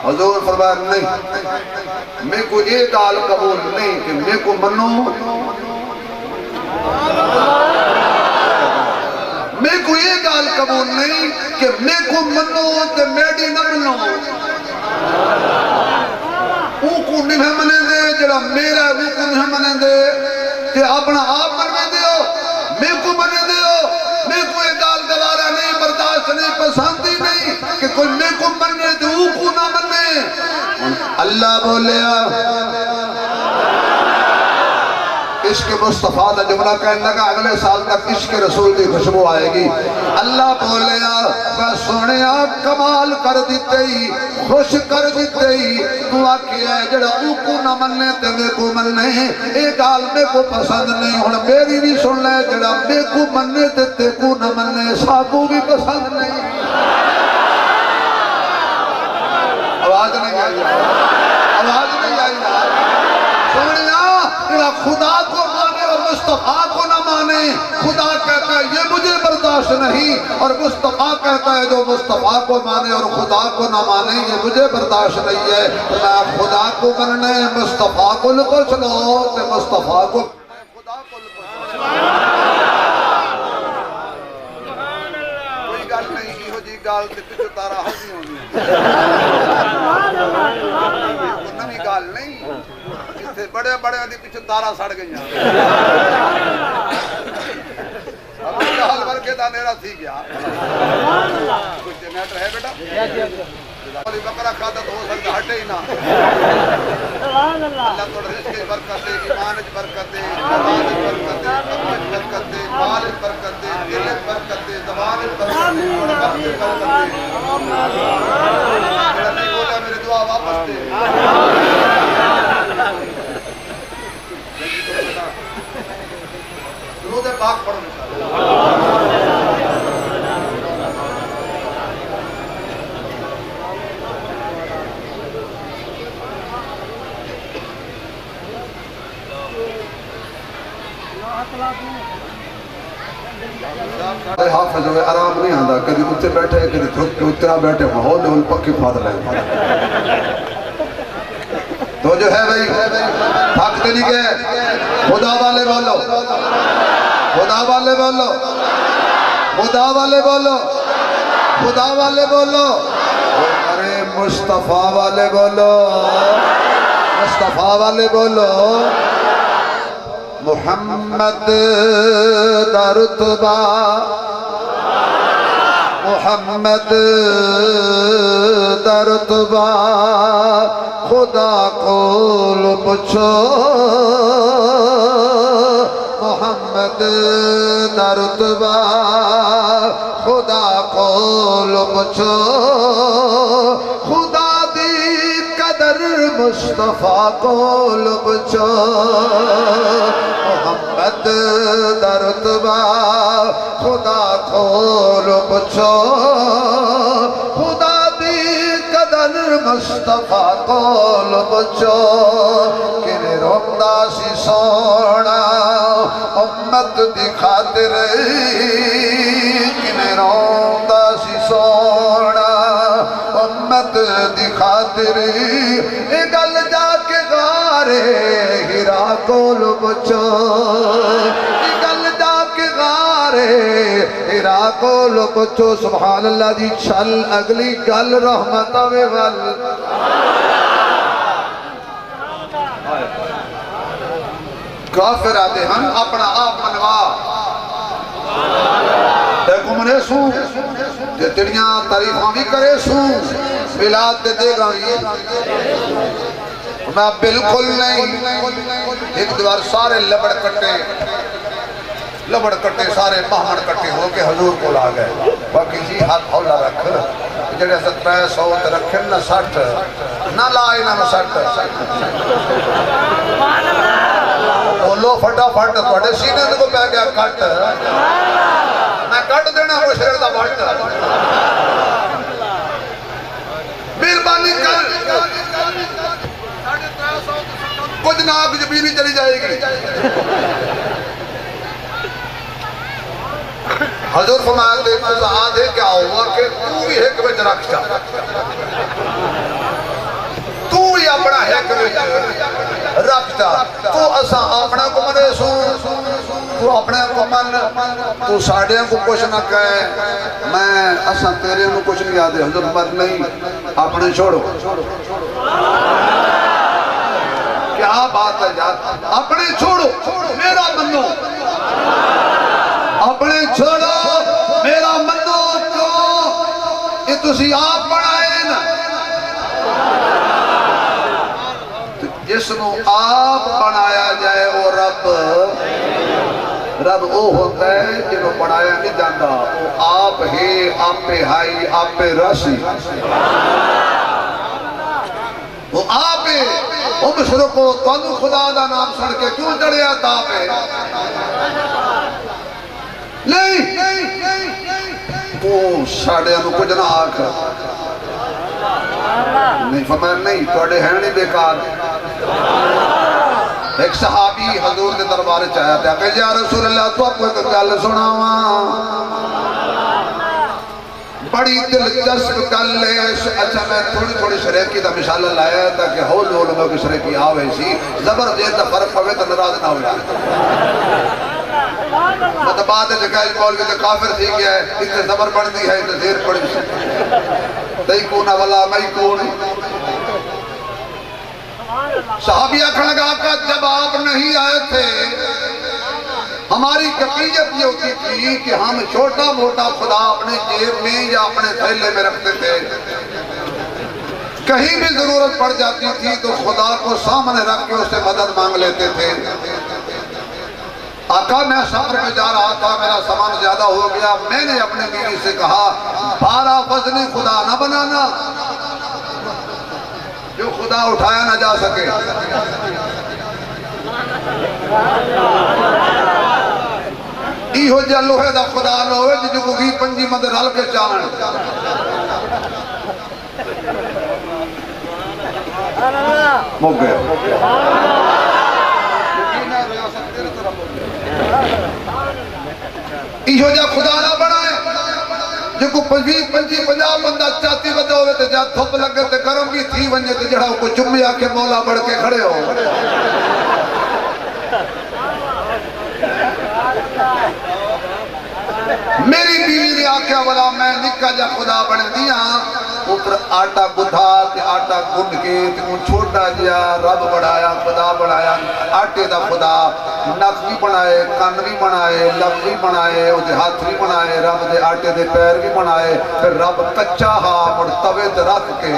حضور فرمایا نہیں میں کو یہ گال قبول نہیں کہ میں کو منو میں کو یہ گال قبول نہیں کہ میں کو منو تے میڈی نہ منو او کو نہیں منے دے جڑا میرا او کو نہیں منے دے کہ اپنا آپ منے دیو میں کو منے دیو میں کو یہ گال گوارا نہیں برداشت نہیں پسند ہی نہیں کہ کوئی میں کو منے دے او کو نہ منے اللہ بولیا عشق مصطفیٰ دا جملہ کہنے لگا اگلے سال تک عشق رسول دی خوشبو آئے گی اللہ بولیا میں سونیا کمال کر دیتے ہی خوش کر دیتے ہی تو آکھی ہے جڑا او کو نہ مننے تے میں کو مننے ایک گال میں کو پسند نہیں ہونا میری بھی سن لے جڑا میں کو مننے تے کو نہ مننے ساکو بھی پسند نہیں آواز نہیں آئی آواز نہیں آئی سونیا جڑا خدا کو مانے اور مصطفیٰ کو نہ مانے خدا کہتا ہے یہ مجھے برداشت نہیں اور مصطفیٰ کہتا ہے جو مصطفیٰ کو مانے اور خدا کو نہ مانے یہ مجھے برداشت نہیں ہے میں خدا کو مننے مصطفیٰ کو لکھو لو تے مصطفیٰ کو خدا کو لکھو کوئی گل نہیں ہو جی گال تے پچھو تارا ہنسی ہونی نمی گال نہیں بڑے بڑے دی پیچھے تارا سڑ گئی ابھی جہل ورکے دا نیرہ تھی گیا کچھ جنیٹر ہے بیٹا علی بقرہ قادت ہو سکتا ہٹے ہی نہ اللہ تو رزق کی برکت دے ایمان کی برکت دے زبان کی برکت دے قبل کی برکت دے مال کی برکت دے دل کی برکت دے زبان کی برکت دے اور وقت کی برکت دے میرا نہیں بولا میری دعا واپس دے درود پاک پڑھو حافظ ہوئے آرام نہیں آندا کدی اتنے بیٹھے کدی تھک کے اتنا بیٹھے ماحول نے ان پکی پھاد لیں تو جو ہے بھائی تھک تو نہیں گئے خدا والے بولو خدا والے بولو خدا والے بولو خدا والے بولو ارے مصطفیٰ والے بولو مصطفیٰ والے بولو محمد دا رتبہ محمد دا رتبہ خدا کو پوچھو محمد دا رتبہ خدا کو پوچھو خدا دی قدر مصطفیٰ کو پوچھو محمد دا رتبہ خدا کو پوچھو خدا دی قدر مصطفیٰ کو پوچھو کنے روندہ سی سونا امت دی خاطر کنے روندہ سی سونا امت دی خاطر اے گل جا کے غارے ہیرا کول پوچھو اے گل جا کے غارے ہیرا کول پوچھو سبحان اللہ دی چل اگلی گل رحمت آوے ول کافر آتے ہم اپنا آپ منوا دیکھو منے سوں تے تیریاں تعریفاں بھی کرے سوں بلاد دے دے گا میں بالکل نہیں ایک دوار سارے لبڑ کٹے سارے مہمن کٹے ہو کے حضور کو لا گئے باقی جی ہاتھ ہولا رکھ جڑے 700 رکھیں نہ 60 نہ لائی نہ سٹ بولو فٹا فٹ تھوڑے سینے کو پہ گیا کٹ میں کٹ دینا مشرق دا بٹ مہربانی کر کچھ نہ آپ جبینی چلی جائے گی حضور فرمایا دے تو آدھے کیا ہوا کہ تو بھی ایک وچ رکھ جا تو ہی اپنا ایک وچ رکھ جا تو اسا اپنا کو منے سو تو اپنا کو من تو ساڑھیاں کو کچھ نہ کہے میں اسا تیرے انہوں کچھ نہیں آدھے حضور مت نہیں اپنے چھوڑو کیا بات ہے یار اپنے چھوڑو میرا منو اپنے چھوڑو میرا منو کیوں یہ تسی آپ بڑھائے نا جس نو آپ بنایا جائے وہ رب وہ ہوتا ہے جنہوں بنایا نہیں جاندہ وہ آپ ہی آپ پہ ہائی آپ پہ رسی وہ آپ ہی وہ مشرکو تو خدا دا نام سن کے کیوں چڑھے آتا پہ نہیں وہ ساڑھے انہوں کچھ نہ آکھا نہیں فرمایا نہیں توڑے ہیں نہیں بیکار ایک صحابی حضور کے دربارے چاہیا تھا کہ یا رسول اللہ تو آپ کو ایک گل سناواں بڑی دلچسپ گل ہے اچھا میں تھوڑی تھوڑی شریکی دا مثال لایا تھا کہ ہو لوگوں کی شریکی آوے سی زبردست دا فرق پوے تو ناراض نہ ہویا مطلب بعد جگہ کول کے کافر تھی گیا ہے اتنے زبر پڑھ دی ہے اتنے دیر پڑھ دی تئی کونا والا میں کون صحابیہ کھڑا گا کہ جب آپ نہیں آئے تھے ہماری کفیت یہ ہوتی تھی کہ ہم چھوٹا موٹا خدا اپنے جیب میں یا اپنے تھیلے میں رکھتے تھے کہیں بھی ضرورت پڑ جاتی تھی تو خدا کو سامنے رکھ کے اس سے مدد مانگ لیتے تھے آقا میں سفر میں جا رہا تھا میرا سامان زیادہ ہو گیا میں نے اپنے بیوی سے کہا 12 وزنی خدا نہ بنانا جو خدا اٹھایا نہ جا سکے ایہو جا لوہے دا خدا نہ ہوئے جو کو گی پنجی مدر حل کے چاہن موقع ایہو جا خدا نہ بنائے جو کو پنجی 50 بندہ چاہتی وجہ ہوئے تو جا دھوپ لگے تو گرم بھی تھی ونجے تو جڑا کو چمی آکے مولا بڑھ کے کھڑے ہو میری بیوی نے آکھیا والا میں نکا جا خدا بنے دیا اوپر آٹا گدھا تے آٹا گھن کے تے چھوٹا جیا رب بڑھایا خدا بڑھایا آٹے دا خدا نک بھی بنائے کان بھی بنائے لب بھی بنائے ہاتھ بھی بنائے رب دے آٹے دے پیر بھی بنائے پھر رب کچا ہاں اور توے تے رکھ کے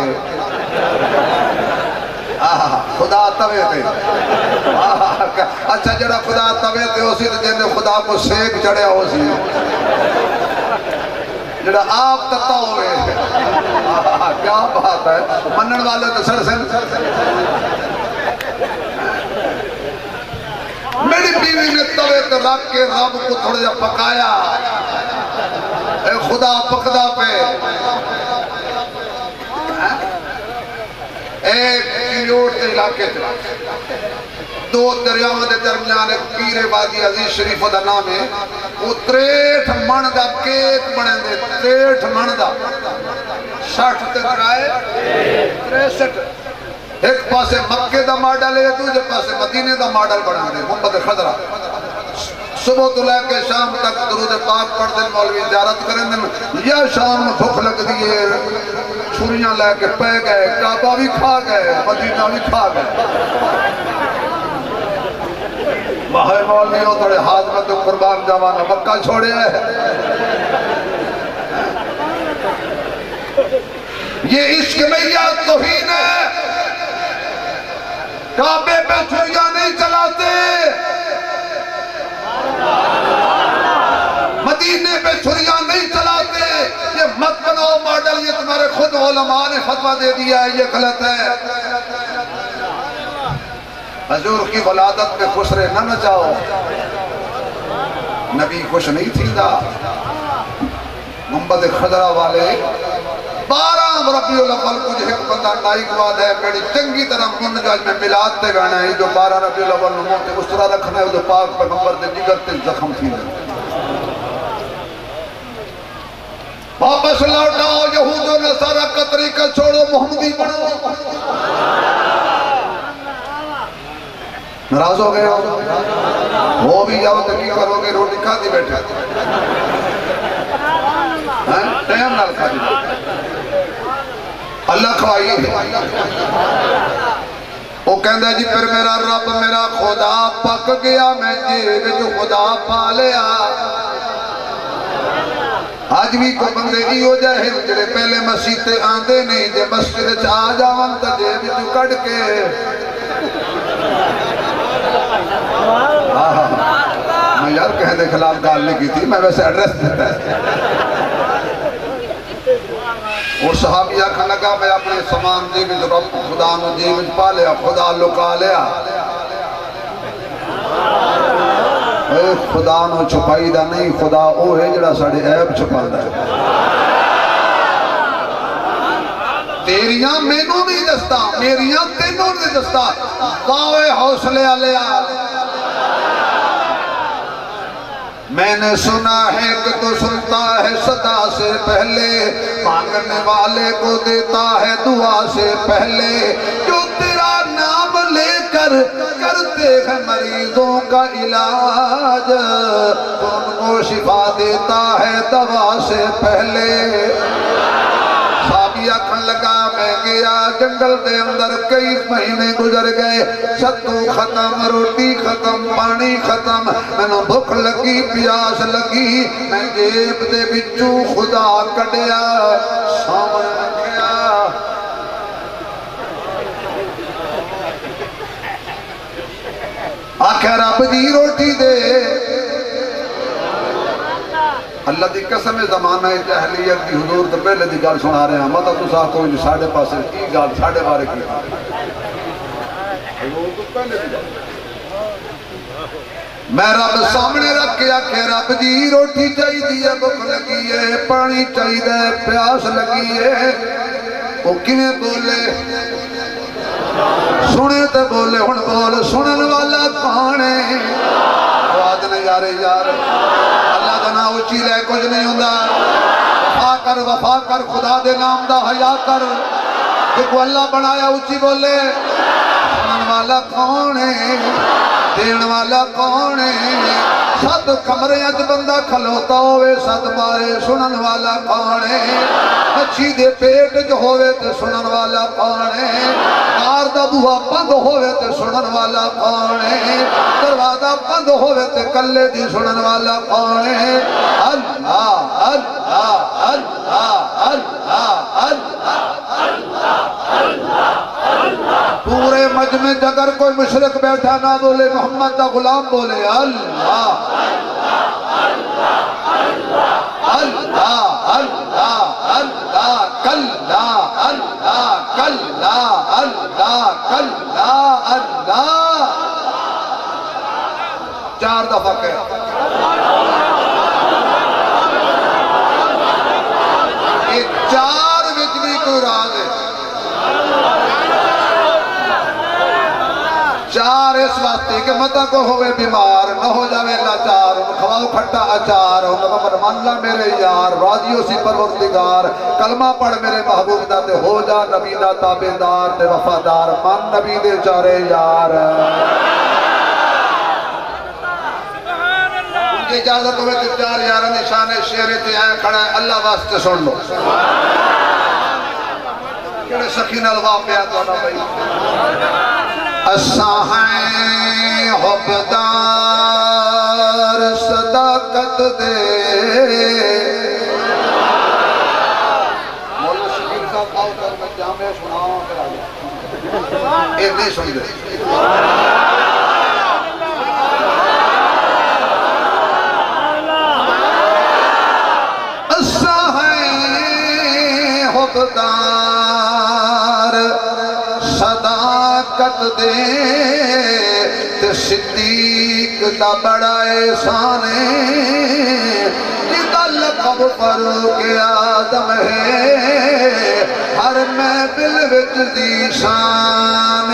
خدا توے تے اچھا جڑا خدا توے تے ہو سی تے جنہیں خدا کو سیک چڑھیا ہو سی جڑا آپ تتا ہوئے کیا بات ہے منن والے تو سر سے میری بیوی نے توے تے رکھ کے رب کو تھوڑا جا پکایا اے خدا پکدا پہ ایک کیلوٹ کے علاقے تھے 2 دریاؤں دے درمیان ایک پیر وادی عزیز شریف دا نام ہے وہ 63 من دا کیک بنے دے 63 من دا 60 تک رائے 63 ایک پاسے مکے دا ماڈل ہے دوسرے پاسے مدینے دا ماڈل بنا دے محمد خضرہ صبح تو لے کے شام تک درود پاک پڑھ دیں مولوی زیارت کریں دیں یا شام میں بھوک لگ دیئے چھریاں لے کے پہ گئے کعبہ بھی کھا گئے مدینہ بھی کھا گئے بھائی مولوی ہو تھوڑے ہاتھ میں تو قربان جوانا مکہ چھوڑے ہیں یہ عشق میاں توہین ہے کعبے پہ چھریاں نہیں چلاتے مدینے پہ چھریاں نہیں چلاتے یہ مت بناؤ ماڈل یہ تمہارے خود علماء نے فتویٰ دے دیا ہے یہ غلط ہے، حضور کی ولادت میں خسرے نہ نچاؤ، نبی خوش نہیں تھی دا گنبد خضرہ والے 12 ربیع الاول کچھ ایک بندہ نائک واد ہے میری چنگی طرح من جو میں ملاد تے گانا ہے جو 12 ربیع الاول نمو تے اس طرح رکھنا ہے جو پاک پیغمبر دے جگر تے زخم تھی دے واپس لوٹاؤ یہود و نصارہ کا طریقہ چھوڑو محمدی بنو، ناراض ہو گئے وہ بھی جاؤ تو کی کرو گے روٹی کھا دی بیٹھے ٹائم نال کھا دی اللہ کھوائی ہے وہ کہندہ جی پھر میرا رب میرا خدا پک گیا میں جیب جو خدا پا لیا آج بھی کو بندے ہی ہو جائے جڑے پہلے مسجد تے آندے نہیں جے مسجد چاہ جاون تا جیب جو کڑ کے میں یار کہہ دے خلاف گال نہیں کی تھی میں ویسے ایڈریس دیتا ہے اور صحابی آکھا لگا میں اپنے سامان جیب جو رب خدا نو جیب پا لیا خدا لکا لیا اے خدا نو چھپائی دا نہیں خدا او ہے جڑا ساڑے عیب چھپا دا ہے تیریاں مینوں نہیں دستا میریاں تینوں نہیں دستا دعوے حوصلے علیہ میں نے سنا ہے کہ تو سنتا ہے صدا سے پہلے مانگنے والے کو دیتا ہے دعا سے پہلے جو تیرا نام لے کر کرتے ہیں مریضوں کا علاج تو ان کو شفا دیتا ہے دوا سے پہلے صحابی آکھن لگا میں گیا جنگل دے اندر کئی مہینے گزر گئے ستو ختم روٹی ختم پانی ختم میں نے بھوک لگی پیاس لگی میں جیب دے بچو خدا کڑیا سامنے رکھیا آخر رب دی روٹی دے اللہ دی قسم زمانہ جہلیت کی حضور تو پہلے دی گال سنا رہے ہیں مطا تو ساہ کوئی جو ساڑھے پاسے کی گال ساڑھے بارے کی حضور تو پہلے دی گال میں رب سامنے رکھ کے آکھے رب دی روٹی چاہی دی ہے بھوک لگی ہے پانی چاہی دے پیاس لگی ہے وہ کیویں بولے سنے تے بولے ہن بول سنن والا کون ہے آواز نہیں آ رہی یار اللہ کا نام اچھی لے کچھ نہیں ہوندہ وفا کر خدا دے نام دا حیا کر دیکھو اللہ بنایا اچھی بولے سنن والا کون ہے دین والا کون ہے سات کمرے اج بندہ کھلوتا ہوئے سات بارے سنن والا کون ہے مچھی دے پیٹ جو ہوئے تے سنن والا کون ہے کار دا بوہا بند ہوئے تے سنن والا کون ہے دروازہ بند ہوئے تے کلے دی سنن والا کون ہے اللہ اللہ اللہ اللہ اللہ پورے مجمع اگر کوئی مشرک بیٹھا نہ بولے محمد دا غلام بولے اللہ اللہ اللہ اللہ کلا اللہ کلا اللہ کلا اللہ 4 دفعہ کہے یہ 4 وچ بھی کوئی راز ہے 4 اس واسطے کہ مطا کو ہوئے بیمار نہ ہو جاوے لاچار کھواؤ کھٹا اچار مگر مان لا میرے یار راضیو سی پروردگار کلمہ پڑھ میرے محبوب دا تے ہو جا نبی دا تابعدار تے وفادار مان نبی دے چارے یار ان کی اجازت ہوئے تے 4 یار نشان شیرے تے آئے کھڑا ہے اللہ واسطے سن لو کیڑے سکینہ الواقعہ تو نہ بھئی اساں ہیں حبدار صداقت دے مولا شکیر صاحب آؤ کر میں جامعہ سناؤں کر آگیا ایک نہیں سن دے اساں ہیں حبدار دے تے صدیق دا بڑا احسان جدا لقب فاروق اعظم ہے ہر محفل وچ دی شان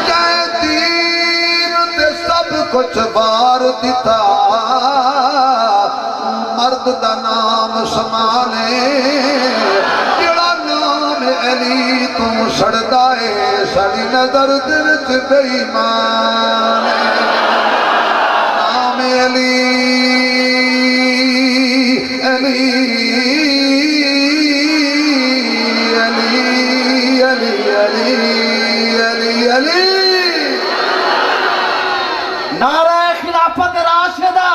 جے دین تے سب کچھ بار دتا مرد دا نام سمانے جڑا نام علی تو سڑدا ہے سڑی نظر دل وچ بے ایمان نام علی علی علی علی علی علی علی نعرہ خلافت راشدہ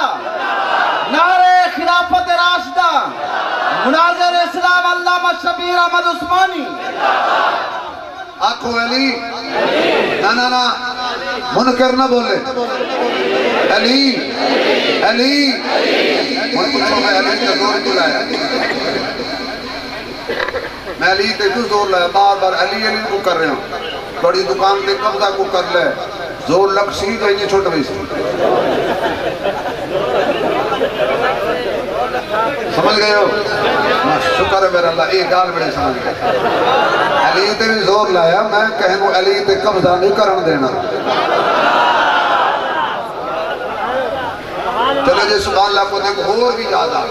نعرہ خلافت راشدہ مناظر اسلام علامہ شبیر احمد عثمانی آنکھو علی نا منکر نہ بولے علی علی من پوچھو میں علی تے زور کیوں لایا میں علی تے کیوں زور لایا بار بار علی علی کو کر رہے ہوں بڑی دکان تے قبضہ کو کر لے زور لگ سی تو انہیں چھوٹ بھی سی سمجھ گئے ہو شکر ہے میرا اللہ ایک گال بڑے سمجھ گئے علی تے بھی زور لایا میں کہنوں علی تے قبضہ نہیں کرن دینا چلے جی سبحان اللہ کو دیکھ اور بھی زیادہ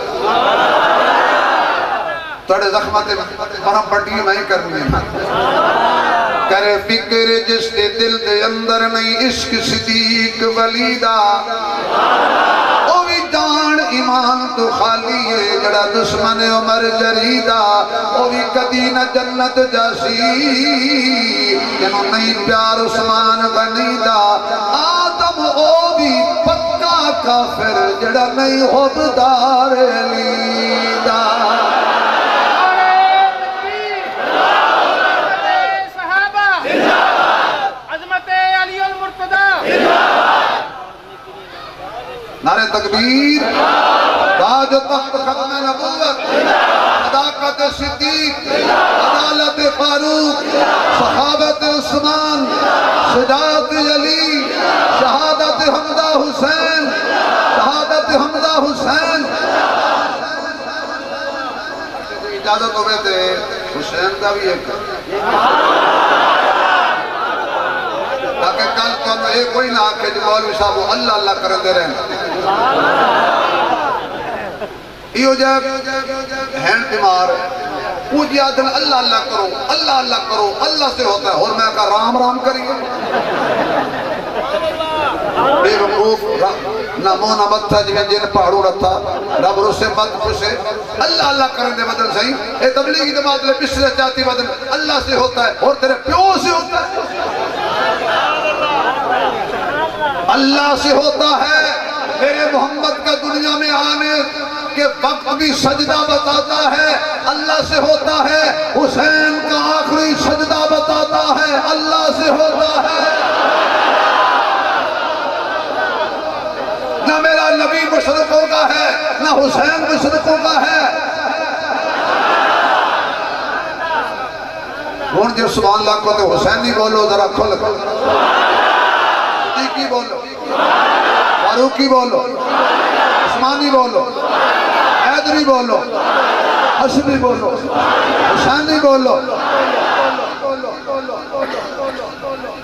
توڑے زخمت مرم پٹی میں ہی کرنی ہے کرے فکر جس دے دل دے اندر نہیں عشق صدیق ولیدہ او بھی جان ایمان تو خالی ہے جڑا دشمن عمر جریدہ او بھی کدی نہ جنت جاسی جنہوں نہیں پیار عثمان غنیدہ آدم او بھی پکا کافر جڑا نہیں حبدار لیدہ نعرہ تکبیر تاج و تخت ختم نبوت صداقت صدیق عدالت فاروق صحابت عثمان شجاعت علی شہادت حمزہ حسین شہادت حمزہ حسین اجازت ہوئے تھے حسین کا بھی ایک تاکہ کل تو ہم ایک کوئی نہ آکے جو مولوی صاحب وہ اللہ اللہ کرن دے رہے ہیں یہ جب ہینڈ بیمار پوجی آدھن اللہ اللہ کرو اللہ سے ہوتا ہے اور میں کہا رام رام کریے بے وقوف نہ مونا مت تھا جویں جن پہاڑوں رہتا رب رسے مت پسے اللہ اللہ کرن دے بدل صحیح اے تبلیغی دماغ لے بسرے چاہتی بدل اللہ سے ہوتا ہے اور تیرے پیو سے ہوتا ہے اللہ سے ہوتا ہے میرے محمد کا دنیا میں آنے کے وقت بھی سجدہ بتاتا ہے اللہ سے ہوتا ہے حسین کا آخری سجدہ بتاتا ہے اللہ سے ہوتا ہے نہ میرا نبی مشرقوں کا ہے نہ حسین مشرقوں کا ہے ہون جو سبحان اللہ کو تو حسینی بولو ذرا کھل صدیقی بولو فاروقی بولو عثمانی بولو حیدری بولو حشمی بولو حسینی بولو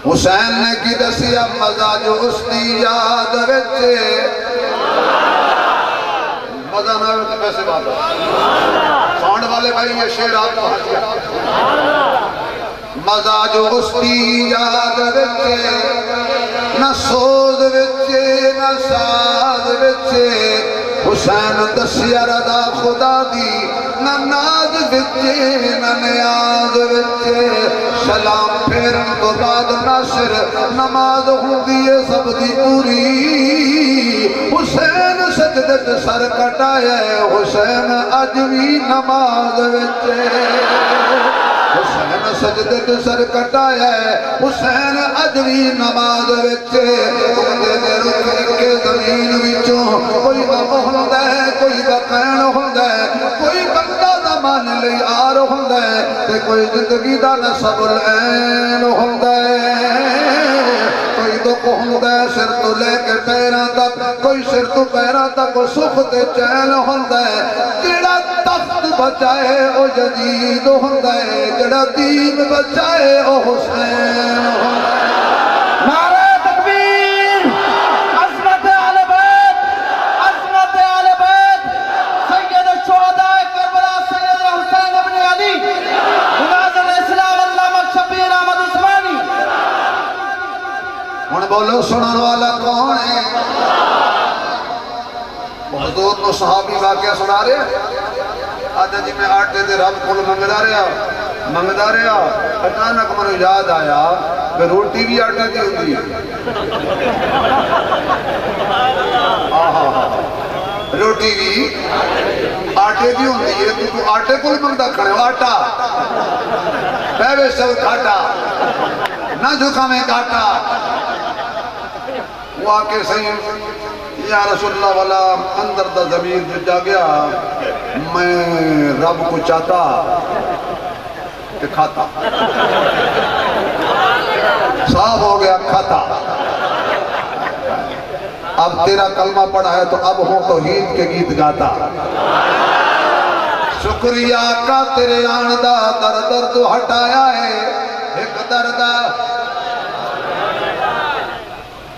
حسین نے کی دسیا مزہ جو اس کی یاد وچے مزہ نہ ہوتا کیسے بات ہے ساؤنڈ والے بھائی یہ شعر آپ کو حاصل مزہ جو اس کی یاد وچے نہ سوز وچے نہ ساز وچے حسین دسیا رضا خدا دی نہ ناز وچے نہ نیاز وچے سلام پھیرن تو بعد ناصر نماز ہوندی ہے سب دی پوری حسین سجدت سر کٹایا ہے حسین اج وی نماز وچے حسین سجدت سر کٹایا ہے حسین اجوی نماز وچے اندے دے رکھ کے زمین وچوں کوئی نہ ہوندہ ہے کوئی نہ قین ہوندہ ہے کوئی بندہ نہ زمانے لئی آر ہوندے تے کوئی زندگی دا نصب العین ہوندے کوئی دکھ ہوندے سر تو لے کے پیران تک کوئی سر تو پیران تک سکھ تے چین ہوندے جڑا تخت بچائے او جدید ہوندے جڑا دین بچائے او حسین ہوندے نعرہ تکبیر عظمت اہل بیت عظمت اہل بیت سید الشہداء کربلا سید حسین ابن علی مناظر اسلام علامہ شبیر احمد عثمانی ہن بولو سنن والا کون ہے حضور نو صحابی واقعہ سنا رہے آدھا جی میں آٹے دے رب کھول منگدا رہا اچانک منو یاد آیا کہ روٹی بھی آٹے دی ہوندی ہے روٹی بھی آٹے دی ہوندی ہے تو آٹے کھول منگدا کھڑے ہو آٹا پہوے سو کھاٹا نہ جھکا میں کھاٹا وہ آکے صحیح یا رسول اللہ والا اندر دا ضمیر جا گیا میں رب کو چاہتا کہ کھاتا صاف ہو گیا کھاتا اب تیرا کلمہ پڑھا ہے تو اب ہوں توحید کے گیت گاتا شکریہ کا تیرے آندہ در در تو ہٹایا ہے ایک دردہ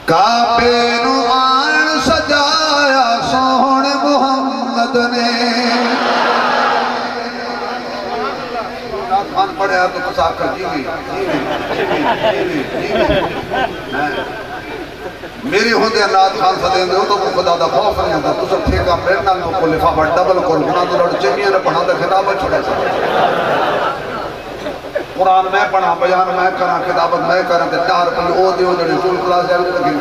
کعبے نو آن سجایا سوہن محمد نے خان پڑھے تو پسا کر جیوی میری ہوندے نات خان سدیں دے تو خدا دا خوف نہیں ہوتا تو سب ٹھیکا پیرنا میں کو لفافہ ڈبل کر گنا تو لڑ چمیاں نے پڑھا دا خطاب چھوڑے سا قرآن میں پڑھا بیان میں کرا خطابت میں کرا تے 4 روپے او دیو جڑے ٹول کلاس جائے تو لگی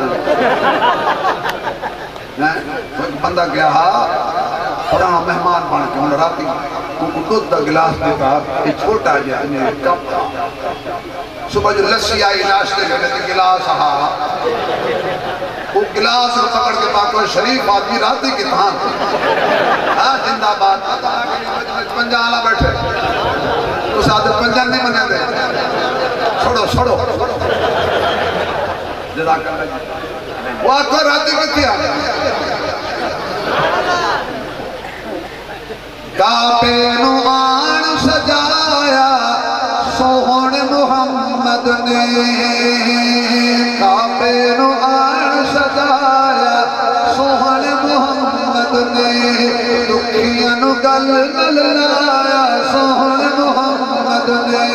نہ بندہ گیا قرآن مہمان بن کے انہوں راتی کو دودھ دا گلاس دیتا یہ چھوٹا جائے کپ صبح جو لسی آئی ناشتے گئے تے گلاس وہ گلاس پکڑ کے پاکو شریف آدمی راتی کی تھان زندہ بات پنجا آلہ بیٹھے اس آدھے پنجا نہیں منے دے چھوڑو جزاک اللہ وہ آکو راتی کی تھی کعبے نو آن سجایا سوہن محمد نے کعبے نو آن سجایا سوہن محمد نے دکھیاں نو گل لایا سوہن محمد نے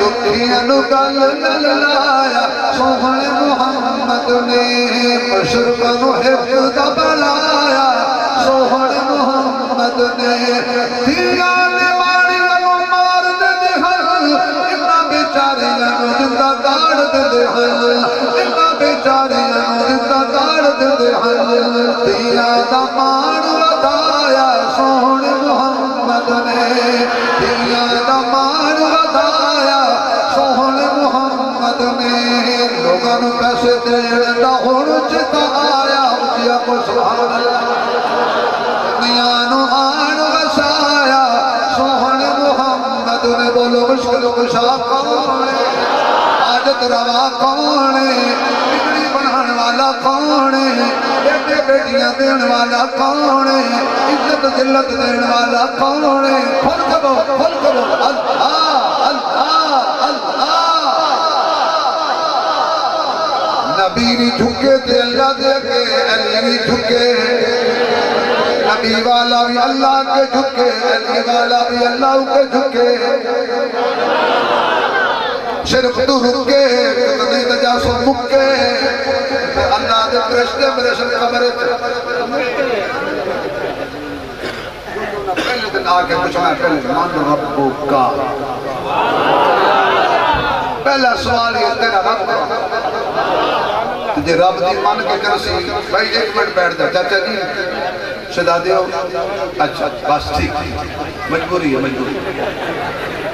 دکھیاں نو گل لایا سوہن محمد نے مشرقاں نو حفظ بلایا سوہن محمد نے دیانے والی لنو مار دے ہر اتنا بیچاری لنو زندہ داڑ دے ہر اتنا بیچاری لنو زندہ داڑ دے ہر دیا دا مان ودایا سوہن محمد نے دیا دا مان ودایا سوہن محمد نے لوگاں نو پیسے دین دا ہن چتا آیا اچیا کو سبحان اللہ آن غسایا سوہن محمد نے بولو مشکل کشا کون ہے حاجت روا کون ہے بگڑی بنانے والا کون ہے بیٹے بیٹیاں دین والا کون ہے عزت ذلت دین والا کون ہے کھل کرو اللہ نبی بھی جھکے تھے اللہ دے کے علی بھی جھکے نبی والا بھی اللہ کے جھکے علی والا بھی اللہ کے جھکے شرف تو رکے کتنی تجا سو مکے اللہ دے پرشتے میرے شرف خبرے پہلے دن آکے کچھ میں پہلے من ربو کا پہلا سوال یہ تیرا رب کا تجھے رب دی مان کے کرسی بھائی 1 منٹ بیٹھ جا چاچا جی شہزادے ہو اچھا بس ٹھیک مجبوری ہے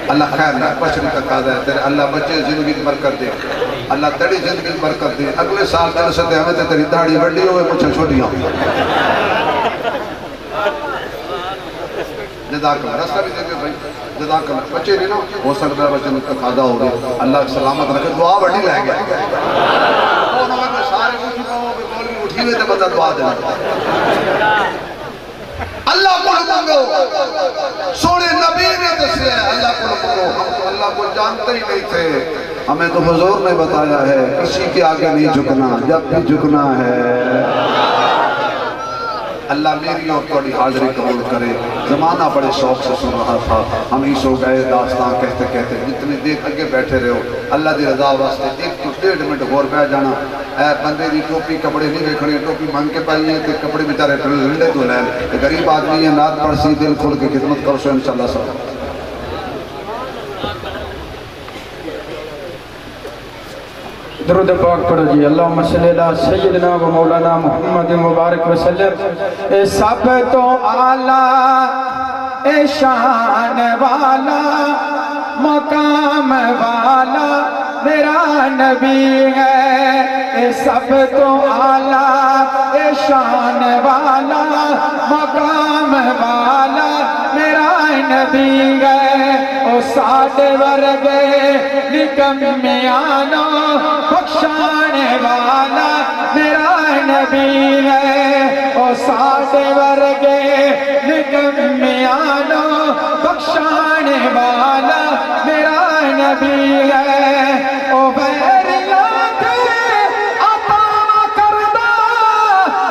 اللہ خیر نہ بچنے کا قاضی ہے تیرے اللہ بچے زندگی برکت دے اللہ تیری زندگی برکت دے اگلے سال جلسے تے ہمیں تیری داڑھی بڑی ہوئے مجھے چھوٹی ہوں جزاک اللہ راستہ بھی دے دے بھائی جزاک اللہ بچے نہیں نا ہو سکتا ہے بچے میں تقاضا ہو گیا اللہ سلامت رکھے دعا بڑی لے گیا سارے اٹھی ہوئے تو بندہ دعا دینا اللہ کو مانگو سونے نبی نے دسے اللہ کو مانگو ہم تو اللہ کو جانتے ہی نہیں تھے ہمیں تو حضور نے بتایا ہے کسی کے آگے نہیں جھکنا جب بھی جھکنا ہے اللہ میری اور تھوڑی حاضری قبول کرے زمانہ بڑے شوق سے سن رہا تھا ہم ہی سو گئے داستان کہتے کہتے جتنی دیر اگے بیٹھے رہو اللہ دی رضا واسطے 1 to 1.5 منٹ غور پہ جانا اے بندے دی ٹوپی کپڑے نہیں دیکھنے ٹوپی مانگ کے پائیے تے کپڑے بیچارے ٹھنڈے تو لین غریب آدمی ہے نعت پڑھ سی دل کھول کے خدمت کرو سو انشاءاللہ سب درود پاک پڑھو جی اللہم صلی اللہ سیدنا و مولانا محمد مبارک وسلم اے سب تو اعلیٰ اے شان والا مقام والا میرا نبی ہے اے سب تو اعلیٰ اے شان والا مقام والا میرا نبی ہے او ساڑھے ورگے نکمیانو بخشانے والا میرا نبی ہے او ساڑھے ورگے نکمیانو بخشانے والا میرا نبی ہے او بیریاں کے عطا کردہ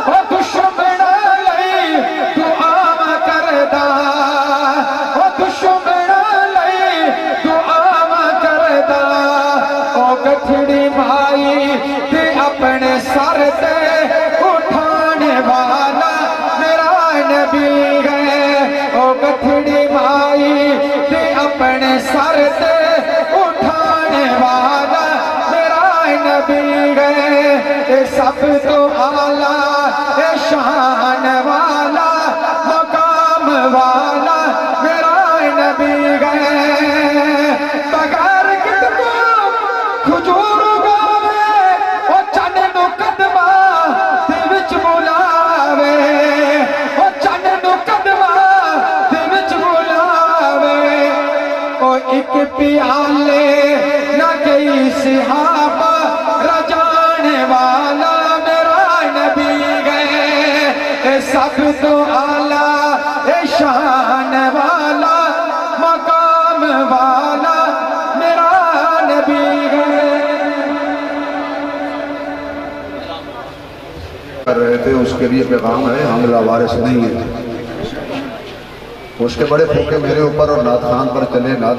او دشمن لئی دعا کردہ او دشمن لئی دعا کردہ او گٹھڑی مائی تے اپنے سر تے اٹھانے والا میرا نبی ہے او گٹھڑی مائی تے اپنے سر تے اٹھانے والا میرا نبی ہے اے سب تو اعلیٰ اے شان والا مقام والا میرا نبی ہے بغیر کتنا کھجور گاوے او چن نو قدمہ دے وچ بلاوے او چن نو قدمہ دے وچ بلاوے او ایک پیالے نہ کئی صحابہ رجانے والا میرا نبی ہے اے سب تو اعلیٰ اے شان والا مقام والا میرا نبی ہے کر رہے تھے اس کے لیے پیغام ہے ہم لاوارث نہیں ہیں اس کے بڑے پھوکے میرے اوپر اور نعت خان پر چلے نعت